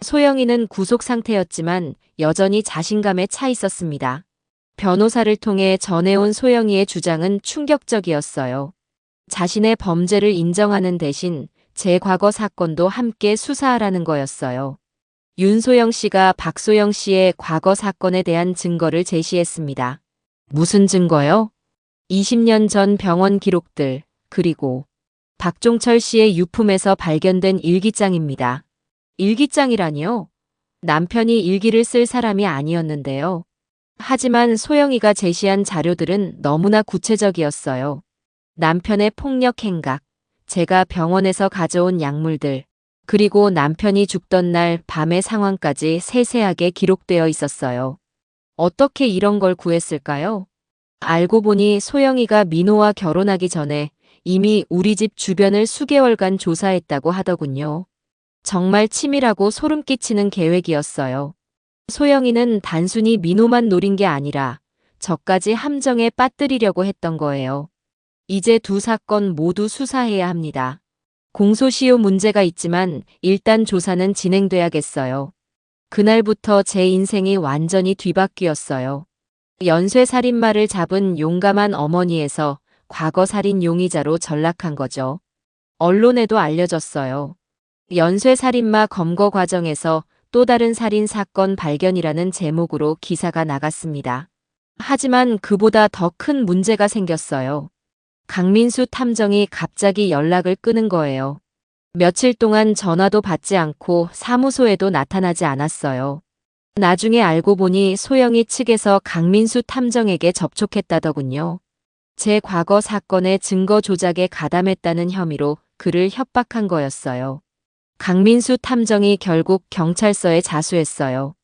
소영이는 구속 상태였지만 여전히 자신감에 차 있었습니다. 변호사를 통해 전해온 소영이의 주장은 충격적이었어요. 자신의 범죄를 인정하는 대신 제 과거 사건도 함께 수사하라는 거였어요. 윤소영 씨가 박소영 씨의 과거 사건에 대한 증거를 제시했습니다. 무슨 증거요? 20년 전 병원 기록들, 그리고 박종철 씨의 유품에서 발견된 일기장입니다. 일기장이라니요? 남편이 일기를 쓸 사람이 아니었는데요. 하지만 소영이가 제시한 자료들은 너무나 구체적이었어요. 남편의 폭력 행각, 제가 병원에서 가져온 약물들, 그리고 남편이 죽던 날 밤의 상황까지 세세하게 기록되어 있었어요. 어떻게 이런 걸 구했을까요? 알고 보니 소영이가 민호와 결혼하기 전에 이미 우리 집 주변을 수개월간 조사했다고 하더군요. 정말 치밀하고 소름 끼치는 계획이었어요. 소영이는 단순히 민호만 노린 게 아니라 저까지 함정에 빠뜨리려고 했던 거예요. 이제 두 사건 모두 수사해야 합니다. 공소시효 문제가 있지만 일단 조사는 진행돼야겠어요. 그날부터 제 인생이 완전히 뒤바뀌었어요. 연쇄살인마를 잡은 용감한 어머니에서 과거 살인 용의자로 전락한 거죠. 언론에도 알려졌어요. 연쇄살인마 검거 과정에서 또 다른 살인 사건 발견이라는 제목으로 기사가 나갔습니다. 하지만 그보다 더 큰 문제가 생겼어요. 강민수 탐정이 갑자기 연락을 끊은 거예요. 며칠 동안 전화도 받지 않고 사무소에도 나타나지 않았어요. 나중에 알고 보니 소영이 측에서 강민수 탐정에게 접촉했다더군요. 제 과거 사건의 증거 조작에 가담했다는 혐의로 그를 협박한 거였어요. 강민수 탐정이 결국 경찰서에 자수했어요.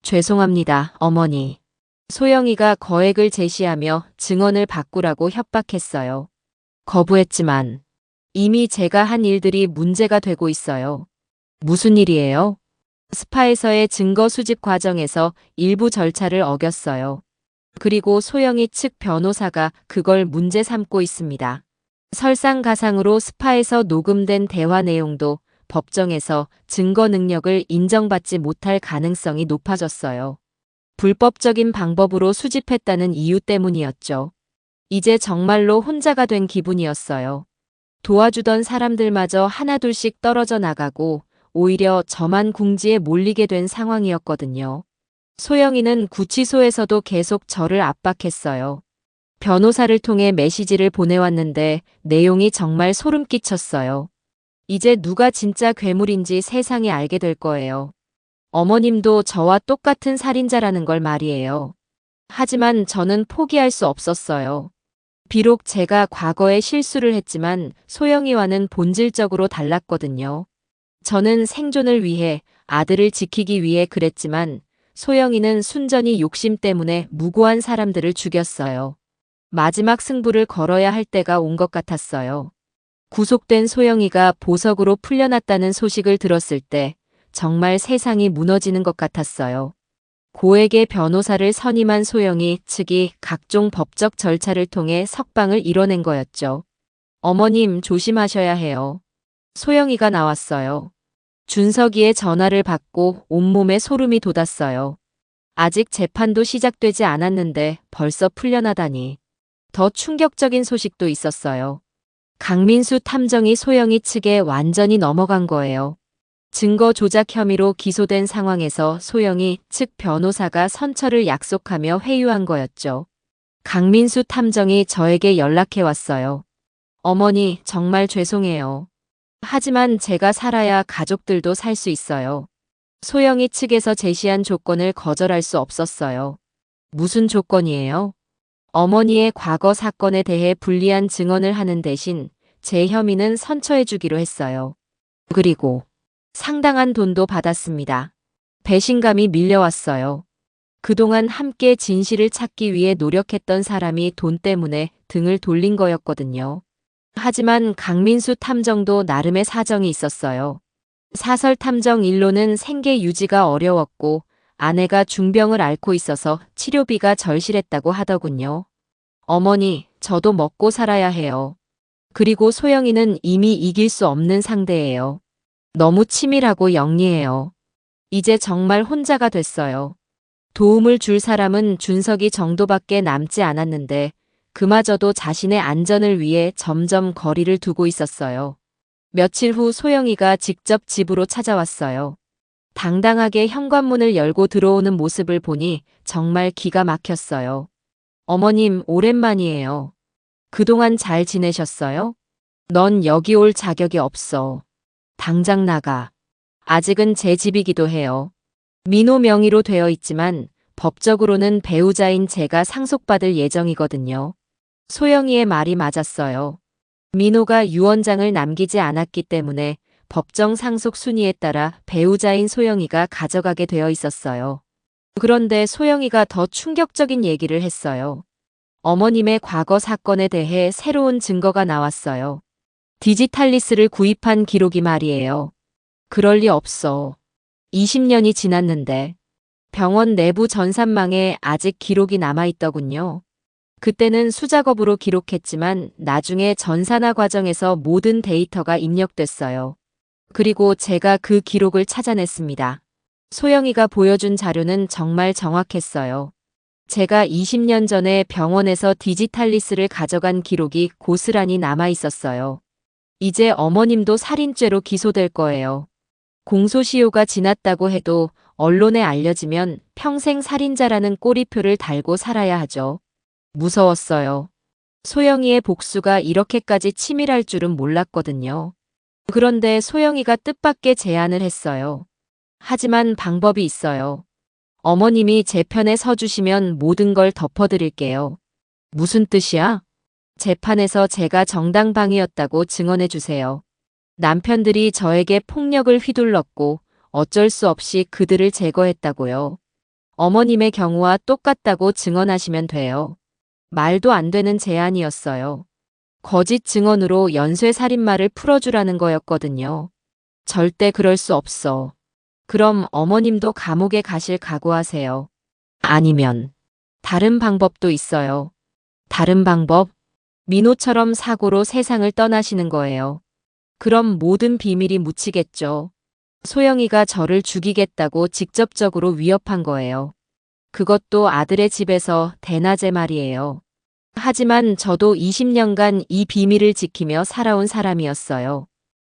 죄송합니다, 어머니. 소영이가 거액을 제시하며 증언을 바꾸라고 협박했어요. 거부했지만 이미 제가 한 일들이 문제가 되고 있어요. 무슨 일이에요? 스파에서의 증거 수집 과정에서 일부 절차를 어겼어요. 그리고 소영이 측 변호사가 그걸 문제 삼고 있습니다. 설상가상으로 스파에서 녹음된 대화 내용도 법정에서 증거 능력을 인정받지 못할 가능성이 높아졌어요. 불법적인 방법으로 수집했다는 이유 때문이었죠. 이제 정말로 혼자가 된 기분이었어요. 도와주던 사람들마저 하나둘씩 떨어져 나가고 오히려 저만 궁지에 몰리게 된 상황이었거든요. 소영이는 구치소에서도 계속 저를 압박했어요. 변호사를 통해 메시지를 보내왔는데 내용이 정말 소름 끼쳤어요. 이제 누가 진짜 괴물인지 세상이 알게 될 거예요. 어머님도 저와 똑같은 살인자라는 걸 말이에요. 하지만 저는 포기할 수 없었어요. 비록 제가 과거에 실수를 했지만 소영이와는 본질적으로 달랐거든요. 저는 생존을 위해 아들을 지키기 위해 그랬지만 소영이는 순전히 욕심 때문에 무고한 사람들을 죽였어요. 마지막 승부를 걸어야 할 때가 온 것 같았어요. 구속된 소영이가 보석으로 풀려났다는 소식을 들었을 때 정말 세상이 무너지는 것 같았어요. 고액의 변호사를 선임한 소영이 측이 각종 법적 절차를 통해 석방을 이뤄낸 거였죠. 어머님 조심하셔야 해요. 소영이가 나왔어요. 준석이의 전화를 받고 온몸에 소름이 돋았어요. 아직 재판도 시작되지 않았는데 벌써 풀려나다니. 더 충격적인 소식도 있었어요. 강민수 탐정이 소영이 측에 완전히 넘어간 거예요. 증거 조작 혐의로 기소된 상황에서 소영이 측 변호사가 선처를 약속하며 회유한 거였죠. 강민수 탐정이 저에게 연락해 왔어요. 어머니, 정말 죄송해요. 하지만 제가 살아야 가족들도 살 수 있어요. 소영이 측에서 제시한 조건을 거절할 수 없었어요. 무슨 조건이에요? 어머니의 과거 사건에 대해 불리한 증언을 하는 대신 제 혐의는 선처해 주기로 했어요. 그리고 상당한 돈도 받았습니다. 배신감이 밀려왔어요. 그동안 함께 진실을 찾기 위해 노력했던 사람이 돈 때문에 등을 돌린 거였거든요. 하지만 강민수 탐정도 나름의 사정이 있었어요. 사설 탐정 일로는 생계 유지가 어려웠고 아내가 중병을 앓고 있어서 치료비가 절실했다고 하더군요. 어머니, 저도 먹고 살아야 해요. 그리고 소영이는 이미 이길 수 없는 상대예요. 너무 치밀하고 영리해요. 이제 정말 혼자가 됐어요. 도움을 줄 사람은 준석이 정도밖에 남지 않았는데 그마저도 자신의 안전을 위해 점점 거리를 두고 있었어요. 며칠 후 소영이가 직접 집으로 찾아왔어요. 당당하게 현관문을 열고 들어오는 모습을 보니 정말 기가 막혔어요. 어머님, 오랜만이에요. 그동안 잘 지내셨어요? 넌 여기 올 자격이 없어. 당장 나가. 아직은 제 집이기도 해요. 민호 명의로 되어 있지만 법적으로는 배우자인 제가 상속받을 예정이거든요. 소영이의 말이 맞았어요. 민호가 유언장을 남기지 않았기 때문에 법정 상속 순위에 따라 배우자인 소영이가 가져가게 되어 있었어요. 그런데 소영이가 더 충격적인 얘기를 했어요. 어머님의 과거 사건에 대해 새로운 증거가 나왔어요. 디지탈리스를 구입한 기록이 말이에요. 그럴 리 없어. 20년이 지났는데 병원 내부 전산망에 아직 기록이 남아있더군요. 그때는 수작업으로 기록했지만 나중에 전산화 과정에서 모든 데이터가 입력됐어요. 그리고 제가 그 기록을 찾아냈습니다. 소영이가 보여준 자료는 정말 정확했어요. 제가 20년 전에 병원에서 디지탈리스를 가져간 기록이 고스란히 남아 있었어요. 이제 어머님도 살인죄로 기소될 거예요. 공소시효가 지났다고 해도 언론에 알려지면 평생 살인자라는 꼬리표를 달고 살아야 하죠. 무서웠어요. 소영이의 복수가 이렇게까지 치밀할 줄은 몰랐거든요. 그런데 소영이가 뜻밖의 제안을 했어요. 하지만 방법이 있어요. 어머님이 제 편에 서주시면 모든 걸 덮어드릴게요. 무슨 뜻이야? 재판에서 제가 정당방위였다고 증언해주세요. 남편들이 저에게 폭력을 휘둘렀고 어쩔 수 없이 그들을 제거했다고요. 어머님의 경우와 똑같다고 증언하시면 돼요. 말도 안 되는 제안이었어요. 거짓 증언으로 연쇄살인마를 풀어주라는 거였거든요. 절대 그럴 수 없어. 그럼 어머님도 감옥에 가실 각오하세요. 아니면 다른 방법도 있어요. 다른 방법? 민호처럼 사고로 세상을 떠나시는 거예요. 그럼 모든 비밀이 묻히겠죠. 소영이가 저를 죽이겠다고 직접적으로 위협한 거예요. 그것도 아들의 집에서 대낮에 말이에요. 하지만 저도 20년간 이 비밀을 지키며 살아온 사람이었어요.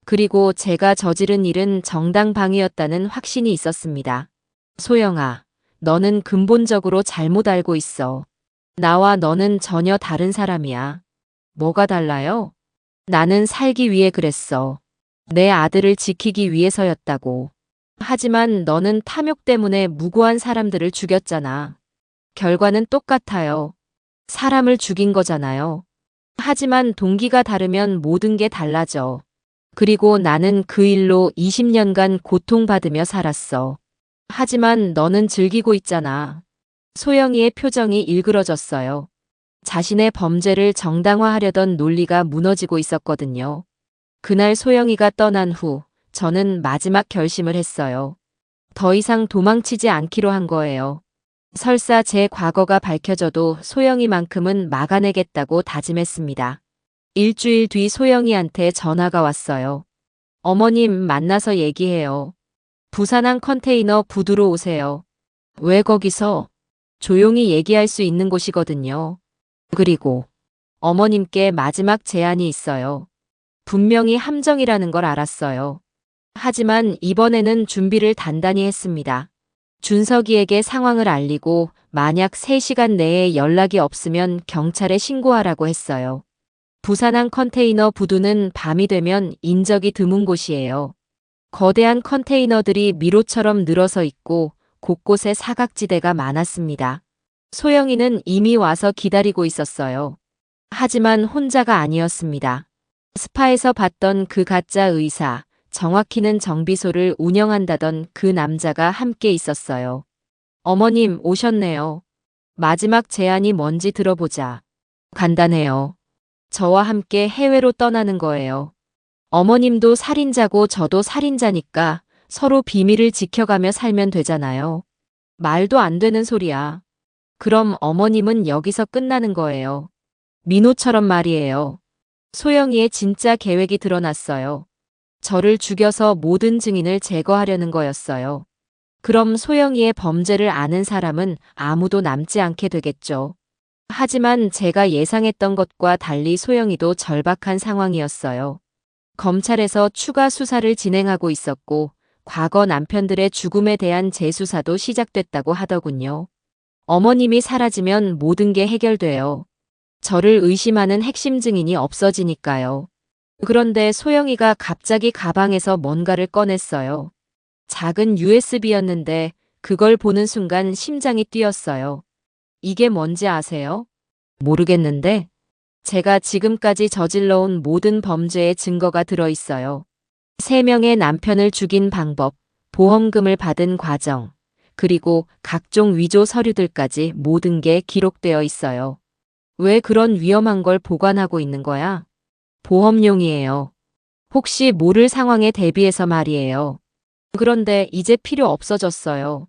그리고 제가 저지른 일은 정당방위였다는 확신이 있었습니다. 소영아, 너는 근본적으로 잘못 알고 있어. 나와 너는 전혀 다른 사람이야. 뭐가 달라요? 나는 살기 위해 그랬어. 내 아들을 지키기 위해서였다고. 하지만 너는 탐욕 때문에 무고한 사람들을 죽였잖아. 결과는 똑같아요. 사람을 죽인 거잖아요. 하지만 동기가 다르면 모든 게 달라져. 그리고 나는 그 일로 20년간 고통받으며 살았어. 하지만 너는 즐기고 있잖아. 소영이의 표정이 일그러졌어요. 자신의 범죄를 정당화하려던 논리가 무너지고 있었거든요. 그날 소영이가 떠난 후 저는 마지막 결심을 했어요. 더 이상 도망치지 않기로 한 거예요. 설사 제 과거가 밝혀져도 소영이만큼은 막아내겠다고 다짐했습니다. 일주일 뒤 소영이한테 전화가 왔어요. 어머님 만나서 얘기해요. 부산항 컨테이너 부두로 오세요. 왜 거기서? 조용히 얘기할 수 있는 곳이거든요. 그리고 어머님께 마지막 제안이 있어요. 분명히 함정이라는 걸 알았어요. 하지만 이번에는 준비를 단단히 했습니다. 준석이에게 상황을 알리고 만약 3시간 내에 연락이 없으면 경찰에 신고하라고 했어요. 부산항 컨테이너 부두는 밤이 되면 인적이 드문 곳이에요. 거대한 컨테이너들이 미로처럼 늘어서 있고 곳곳에 사각지대가 많았습니다. 소영이는 이미 와서 기다리고 있었어요. 하지만 혼자가 아니었습니다. 스파에서 봤던 그 가짜 의사, 정확히는 정비소를 운영한다던 그 남자가 함께 있었어요. 어머님 오셨네요. 마지막 제안이 뭔지 들어보자. 간단해요. 저와 함께 해외로 떠나는 거예요. 어머님도 살인자고 저도 살인자니까 서로 비밀을 지켜가며 살면 되잖아요. 말도 안 되는 소리야. 그럼 어머님은 여기서 끝나는 거예요. 민호처럼 말이에요. 소영이의 진짜 계획이 드러났어요. 저를 죽여서 모든 증인을 제거하려는 거였어요. 그럼 소영이의 범죄를 아는 사람은 아무도 남지 않게 되겠죠. 하지만 제가 예상했던 것과 달리 소영이도 절박한 상황이었어요. 검찰에서 추가 수사를 진행하고 있었고 과거 남편들의 죽음에 대한 재수사도 시작됐다고 하더군요. 어머님이 사라지면 모든 게 해결돼요. 저를 의심하는 핵심 증인이 없어지니까요. 그런데 소영이가 갑자기 가방에서 뭔가를 꺼냈어요. 작은 USB였는데 그걸 보는 순간 심장이 뛰었어요. 이게 뭔지 아세요? 모르겠는데 제가 지금까지 저질러온 모든 범죄의 증거가 들어있어요. 3명의 남편을 죽인 방법, 보험금을 받은 과정, 그리고 각종 위조 서류들까지 모든 게 기록되어 있어요. 왜 그런 위험한 걸 보관하고 있는 거야? 보험용이에요. 혹시 모를 상황에 대비해서 말이에요. 그런데 이제 필요 없어졌어요.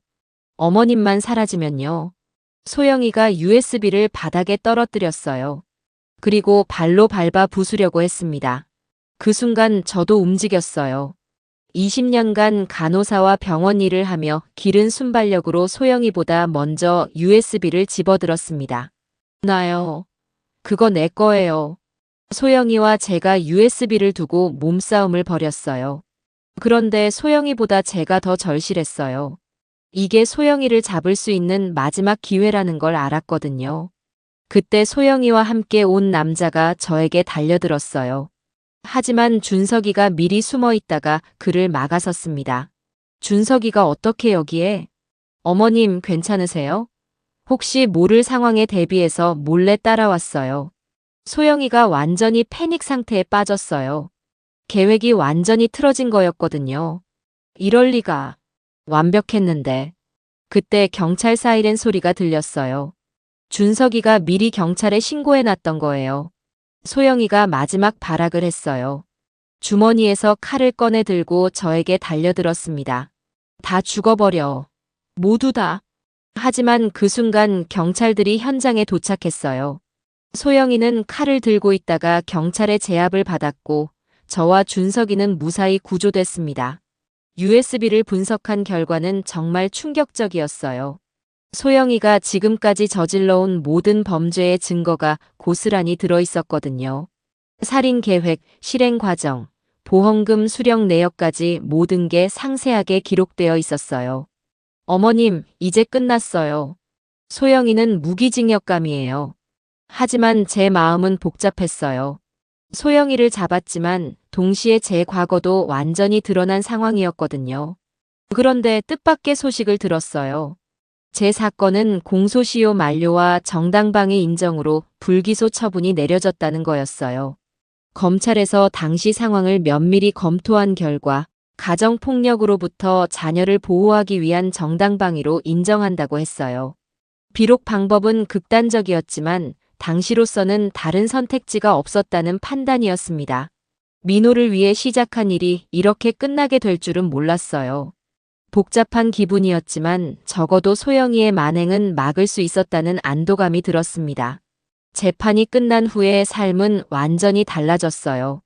어머님만 사라지면요. 소영이가 USB를 바닥에 떨어뜨렸어요. 그리고 발로 밟아 부수려고 했습니다. 그 순간 저도 움직였어요. 20년간 간호사와 병원 일을 하며 기른 순발력으로 소영이보다 먼저 USB를 집어들었습니다. 나요. 그거 내 거예요. 소영이와 제가 USB를 두고 몸싸움을 벌였어요. 그런데 소영이보다 제가 더 절실했어요. 이게 소영이를 잡을 수 있는 마지막 기회라는 걸 알았거든요. 그때 소영이와 함께 온 남자가 저에게 달려들었어요. 하지만 준석이가 미리 숨어 있다가 그를 막아섰습니다. 준석이가 어떻게 여기에? 어머님 괜찮으세요? 혹시 모를 상황에 대비해서 몰래 따라왔어요. 소영이가 완전히 패닉 상태에 빠졌어요. 계획이 완전히 틀어진 거였거든요. 이럴 리가. 완벽했는데. 그때 경찰 사이렌 소리가 들렸어요. 준석이가 미리 경찰에 신고해놨던 거예요. 소영이가 마지막 발악을 했어요. 주머니에서 칼을 꺼내 들고 저에게 달려들었습니다. 다 죽어버려. 모두 다. 하지만 그 순간 경찰들이 현장에 도착했어요. 소영이는 칼을 들고 있다가 경찰의 제압을 받았고 저와 준석이는 무사히 구조됐습니다. USB를 분석한 결과는 정말 충격적이었어요. 소영이가 지금까지 저질러온 모든 범죄의 증거가 고스란히 들어있었거든요. 살인 계획, 실행 과정, 보험금 수령 내역까지 모든 게 상세하게 기록되어 있었어요. 어머님, 이제 끝났어요. 소영이는 무기징역감이에요. 하지만 제 마음은 복잡했어요. 소영이를 잡았지만 동시에 제 과거도 완전히 드러난 상황이었거든요. 그런데 뜻밖의 소식을 들었어요. 제 사건은 공소시효 만료와 정당방위 인정으로 불기소 처분이 내려졌다는 거였어요. 검찰에서 당시 상황을 면밀히 검토한 결과 가정폭력으로부터 자녀를 보호하기 위한 정당방위로 인정한다고 했어요. 비록 방법은 극단적이었지만 당시로서는 다른 선택지가 없었다는 판단이었습니다. 민호를 위해 시작한 일이 이렇게 끝나게 될 줄은 몰랐어요. 복잡한 기분이었지만 적어도 소영이의 만행은 막을 수 있었다는 안도감이 들었습니다. 재판이 끝난 후에 삶은 완전히 달라졌어요.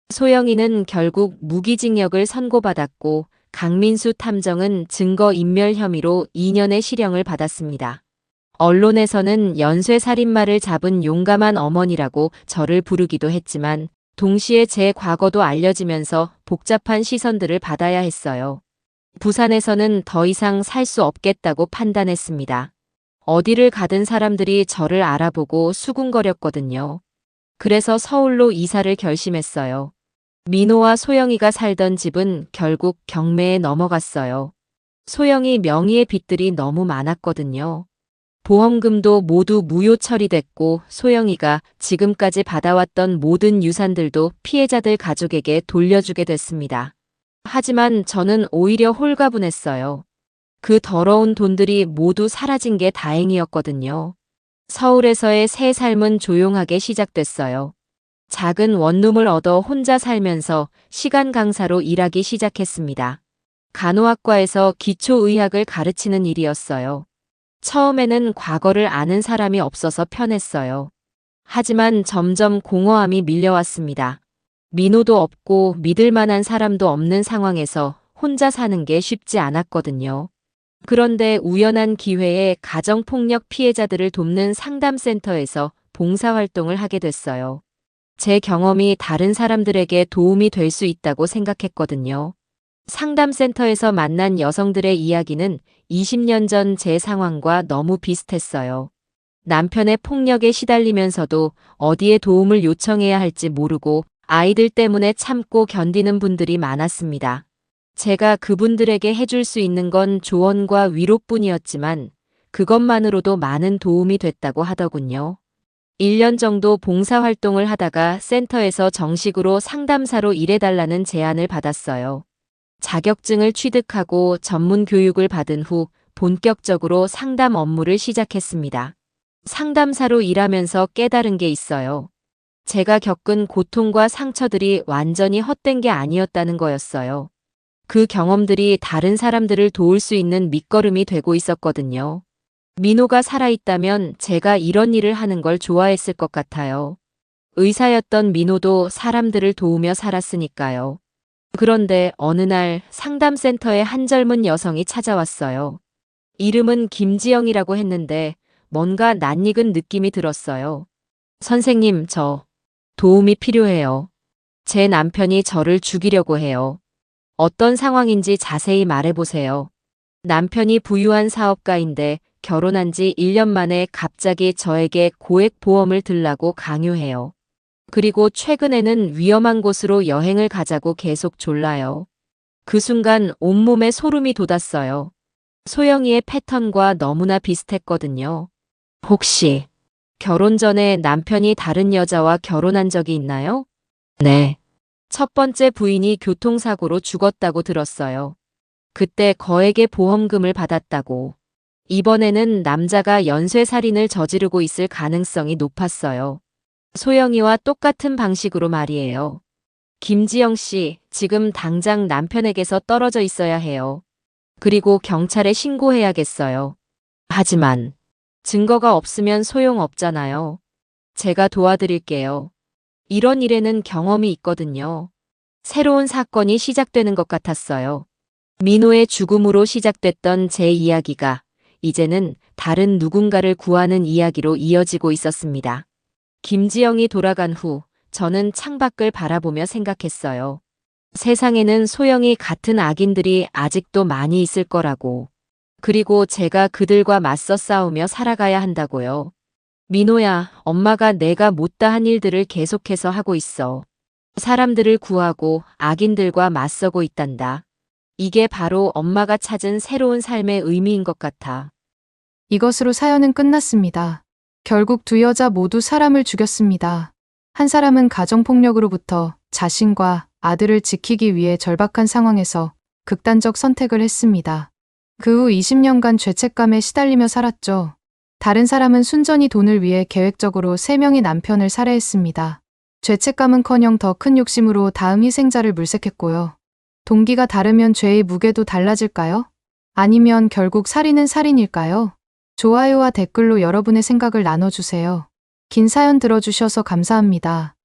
소영이는 결국 무기징역을 선고받았고 강민수 탐정은 증거인멸 혐의로 2년의 실형을 받았습니다. 언론에서는 연쇄살인마를 잡은 용감한 어머니라고 저를 부르기도 했지만 동시에 제 과거도 알려지면서 복잡한 시선들을 받아야 했어요. 부산에서는 더 이상 살 수 없겠다고 판단했습니다. 어디를 가든 사람들이 저를 알아보고 수군거렸거든요. 그래서 서울로 이사를 결심했어요. 민호와 소영이가 살던 집은 결국 경매에 넘어갔어요. 소영이 명의의 빚들이 너무 많았거든요. 보험금도 모두 무효 처리됐고 소영이가 지금까지 받아왔던 모든 유산들도 피해자들 가족에게 돌려주게 됐습니다. 하지만 저는 오히려 홀가분했어요. 그 더러운 돈들이 모두 사라진 게 다행이었거든요. 서울에서의 새 삶은 조용하게 시작됐어요. 작은 원룸을 얻어 혼자 살면서 시간 강사로 일하기 시작했습니다. 간호학과에서 기초의학을 가르치는 일이었어요. 처음에는 과거를 아는 사람이 없어서 편했어요. 하지만 점점 공허함이 밀려왔습니다. 민호도 없고 믿을 만한 사람도 없는 상황에서 혼자 사는 게 쉽지 않았거든요. 그런데 우연한 기회에 가정폭력 피해자들을 돕는 상담센터에서 봉사활동을 하게 됐어요. 제 경험이 다른 사람들에게 도움이 될 수 있다고 생각했거든요. 상담센터에서 만난 여성들의 이야기는 20년 전 제 상황과 너무 비슷했어요. 남편의 폭력에 시달리면서도 어디에 도움을 요청해야 할지 모르고 아이들 때문에 참고 견디는 분들이 많았습니다. 제가 그분들에게 해줄 수 있는 건 조언과 위로뿐이었지만 그것만으로도 많은 도움이 됐다고 하더군요. 1년 정도 봉사활동을 하다가 센터에서 정식으로 상담사로 일해달라는 제안을 받았어요. 자격증을 취득하고 전문 교육을 받은 후 본격적으로 상담 업무를 시작했습니다. 상담사로 일하면서 깨달은 게 있어요. 제가 겪은 고통과 상처들이 완전히 헛된 게 아니었다는 거였어요. 그 경험들이 다른 사람들을 도울 수 있는 밑거름이 되고 있었거든요. 민호가 살아있다면 제가 이런 일을 하는 걸 좋아했을 것 같아요. 의사였던 민호도 사람들을 도우며 살았으니까요. 그런데 어느 날 상담센터에 한 젊은 여성이 찾아왔어요. 이름은 김지영이라고 했는데 뭔가 낯익은 느낌이 들었어요. 선생님, 저 도움이 필요해요. 제 남편이 저를 죽이려고 해요. 어떤 상황인지 자세히 말해보세요. 남편이 부유한 사업가인데 결혼한 지 1년 만에 갑자기 저에게 고액 보험을 들라고 강요해요. 그리고 최근에는 위험한 곳으로 여행을 가자고 계속 졸라요. 그 순간 온몸에 소름이 돋았어요. 소영이의 패턴과 너무나 비슷했거든요. 혹시 결혼 전에 남편이 다른 여자와 결혼한 적이 있나요? 네. 첫 번째 부인이 교통사고로 죽었다고 들었어요. 그때 거액의 보험금을 받았다고. 이번에는 남자가 연쇄살인을 저지르고 있을 가능성이 높았어요. 소영이와 똑같은 방식으로 말이에요. 김지영 씨, 지금 당장 남편에게서 떨어져 있어야 해요. 그리고 경찰에 신고해야겠어요. 하지만 증거가 없으면 소용없잖아요. 제가 도와드릴게요. 이런 일에는 경험이 있거든요. 새로운 사건이 시작되는 것 같았어요. 민호의 죽음으로 시작됐던 제 이야기가 이제는 다른 누군가를 구하는 이야기로 이어지고 있었습니다. 김지영이 돌아간 후 저는 창밖을 바라보며 생각했어요. 세상에는 소영이 같은 악인들이 아직도 많이 있을 거라고. 그리고 제가 그들과 맞서 싸우며 살아가야 한다고요. 민호야, 엄마가 내가 못다한 일들을 계속해서 하고 있어. 사람들을 구하고 악인들과 맞서고 있단다. 이게 바로 엄마가 찾은 새로운 삶의 의미인 것 같아. 이것으로 사연은 끝났습니다. 결국 두 여자 모두 사람을 죽였습니다. 한 사람은 가정폭력으로부터 자신과 아들을 지키기 위해 절박한 상황에서 극단적 선택을 했습니다. 그 후 20년간 죄책감에 시달리며 살았죠. 다른 사람은 순전히 돈을 위해 계획적으로 3명의 남편을 살해했습니다. 죄책감은커녕 더 큰 욕심으로 다음 희생자를 물색했고요. 동기가 다르면 죄의 무게도 달라질까요? 아니면 결국 살인은 살인일까요? 좋아요와 댓글로 여러분의 생각을 나눠주세요. 긴 사연 들어주셔서 감사합니다.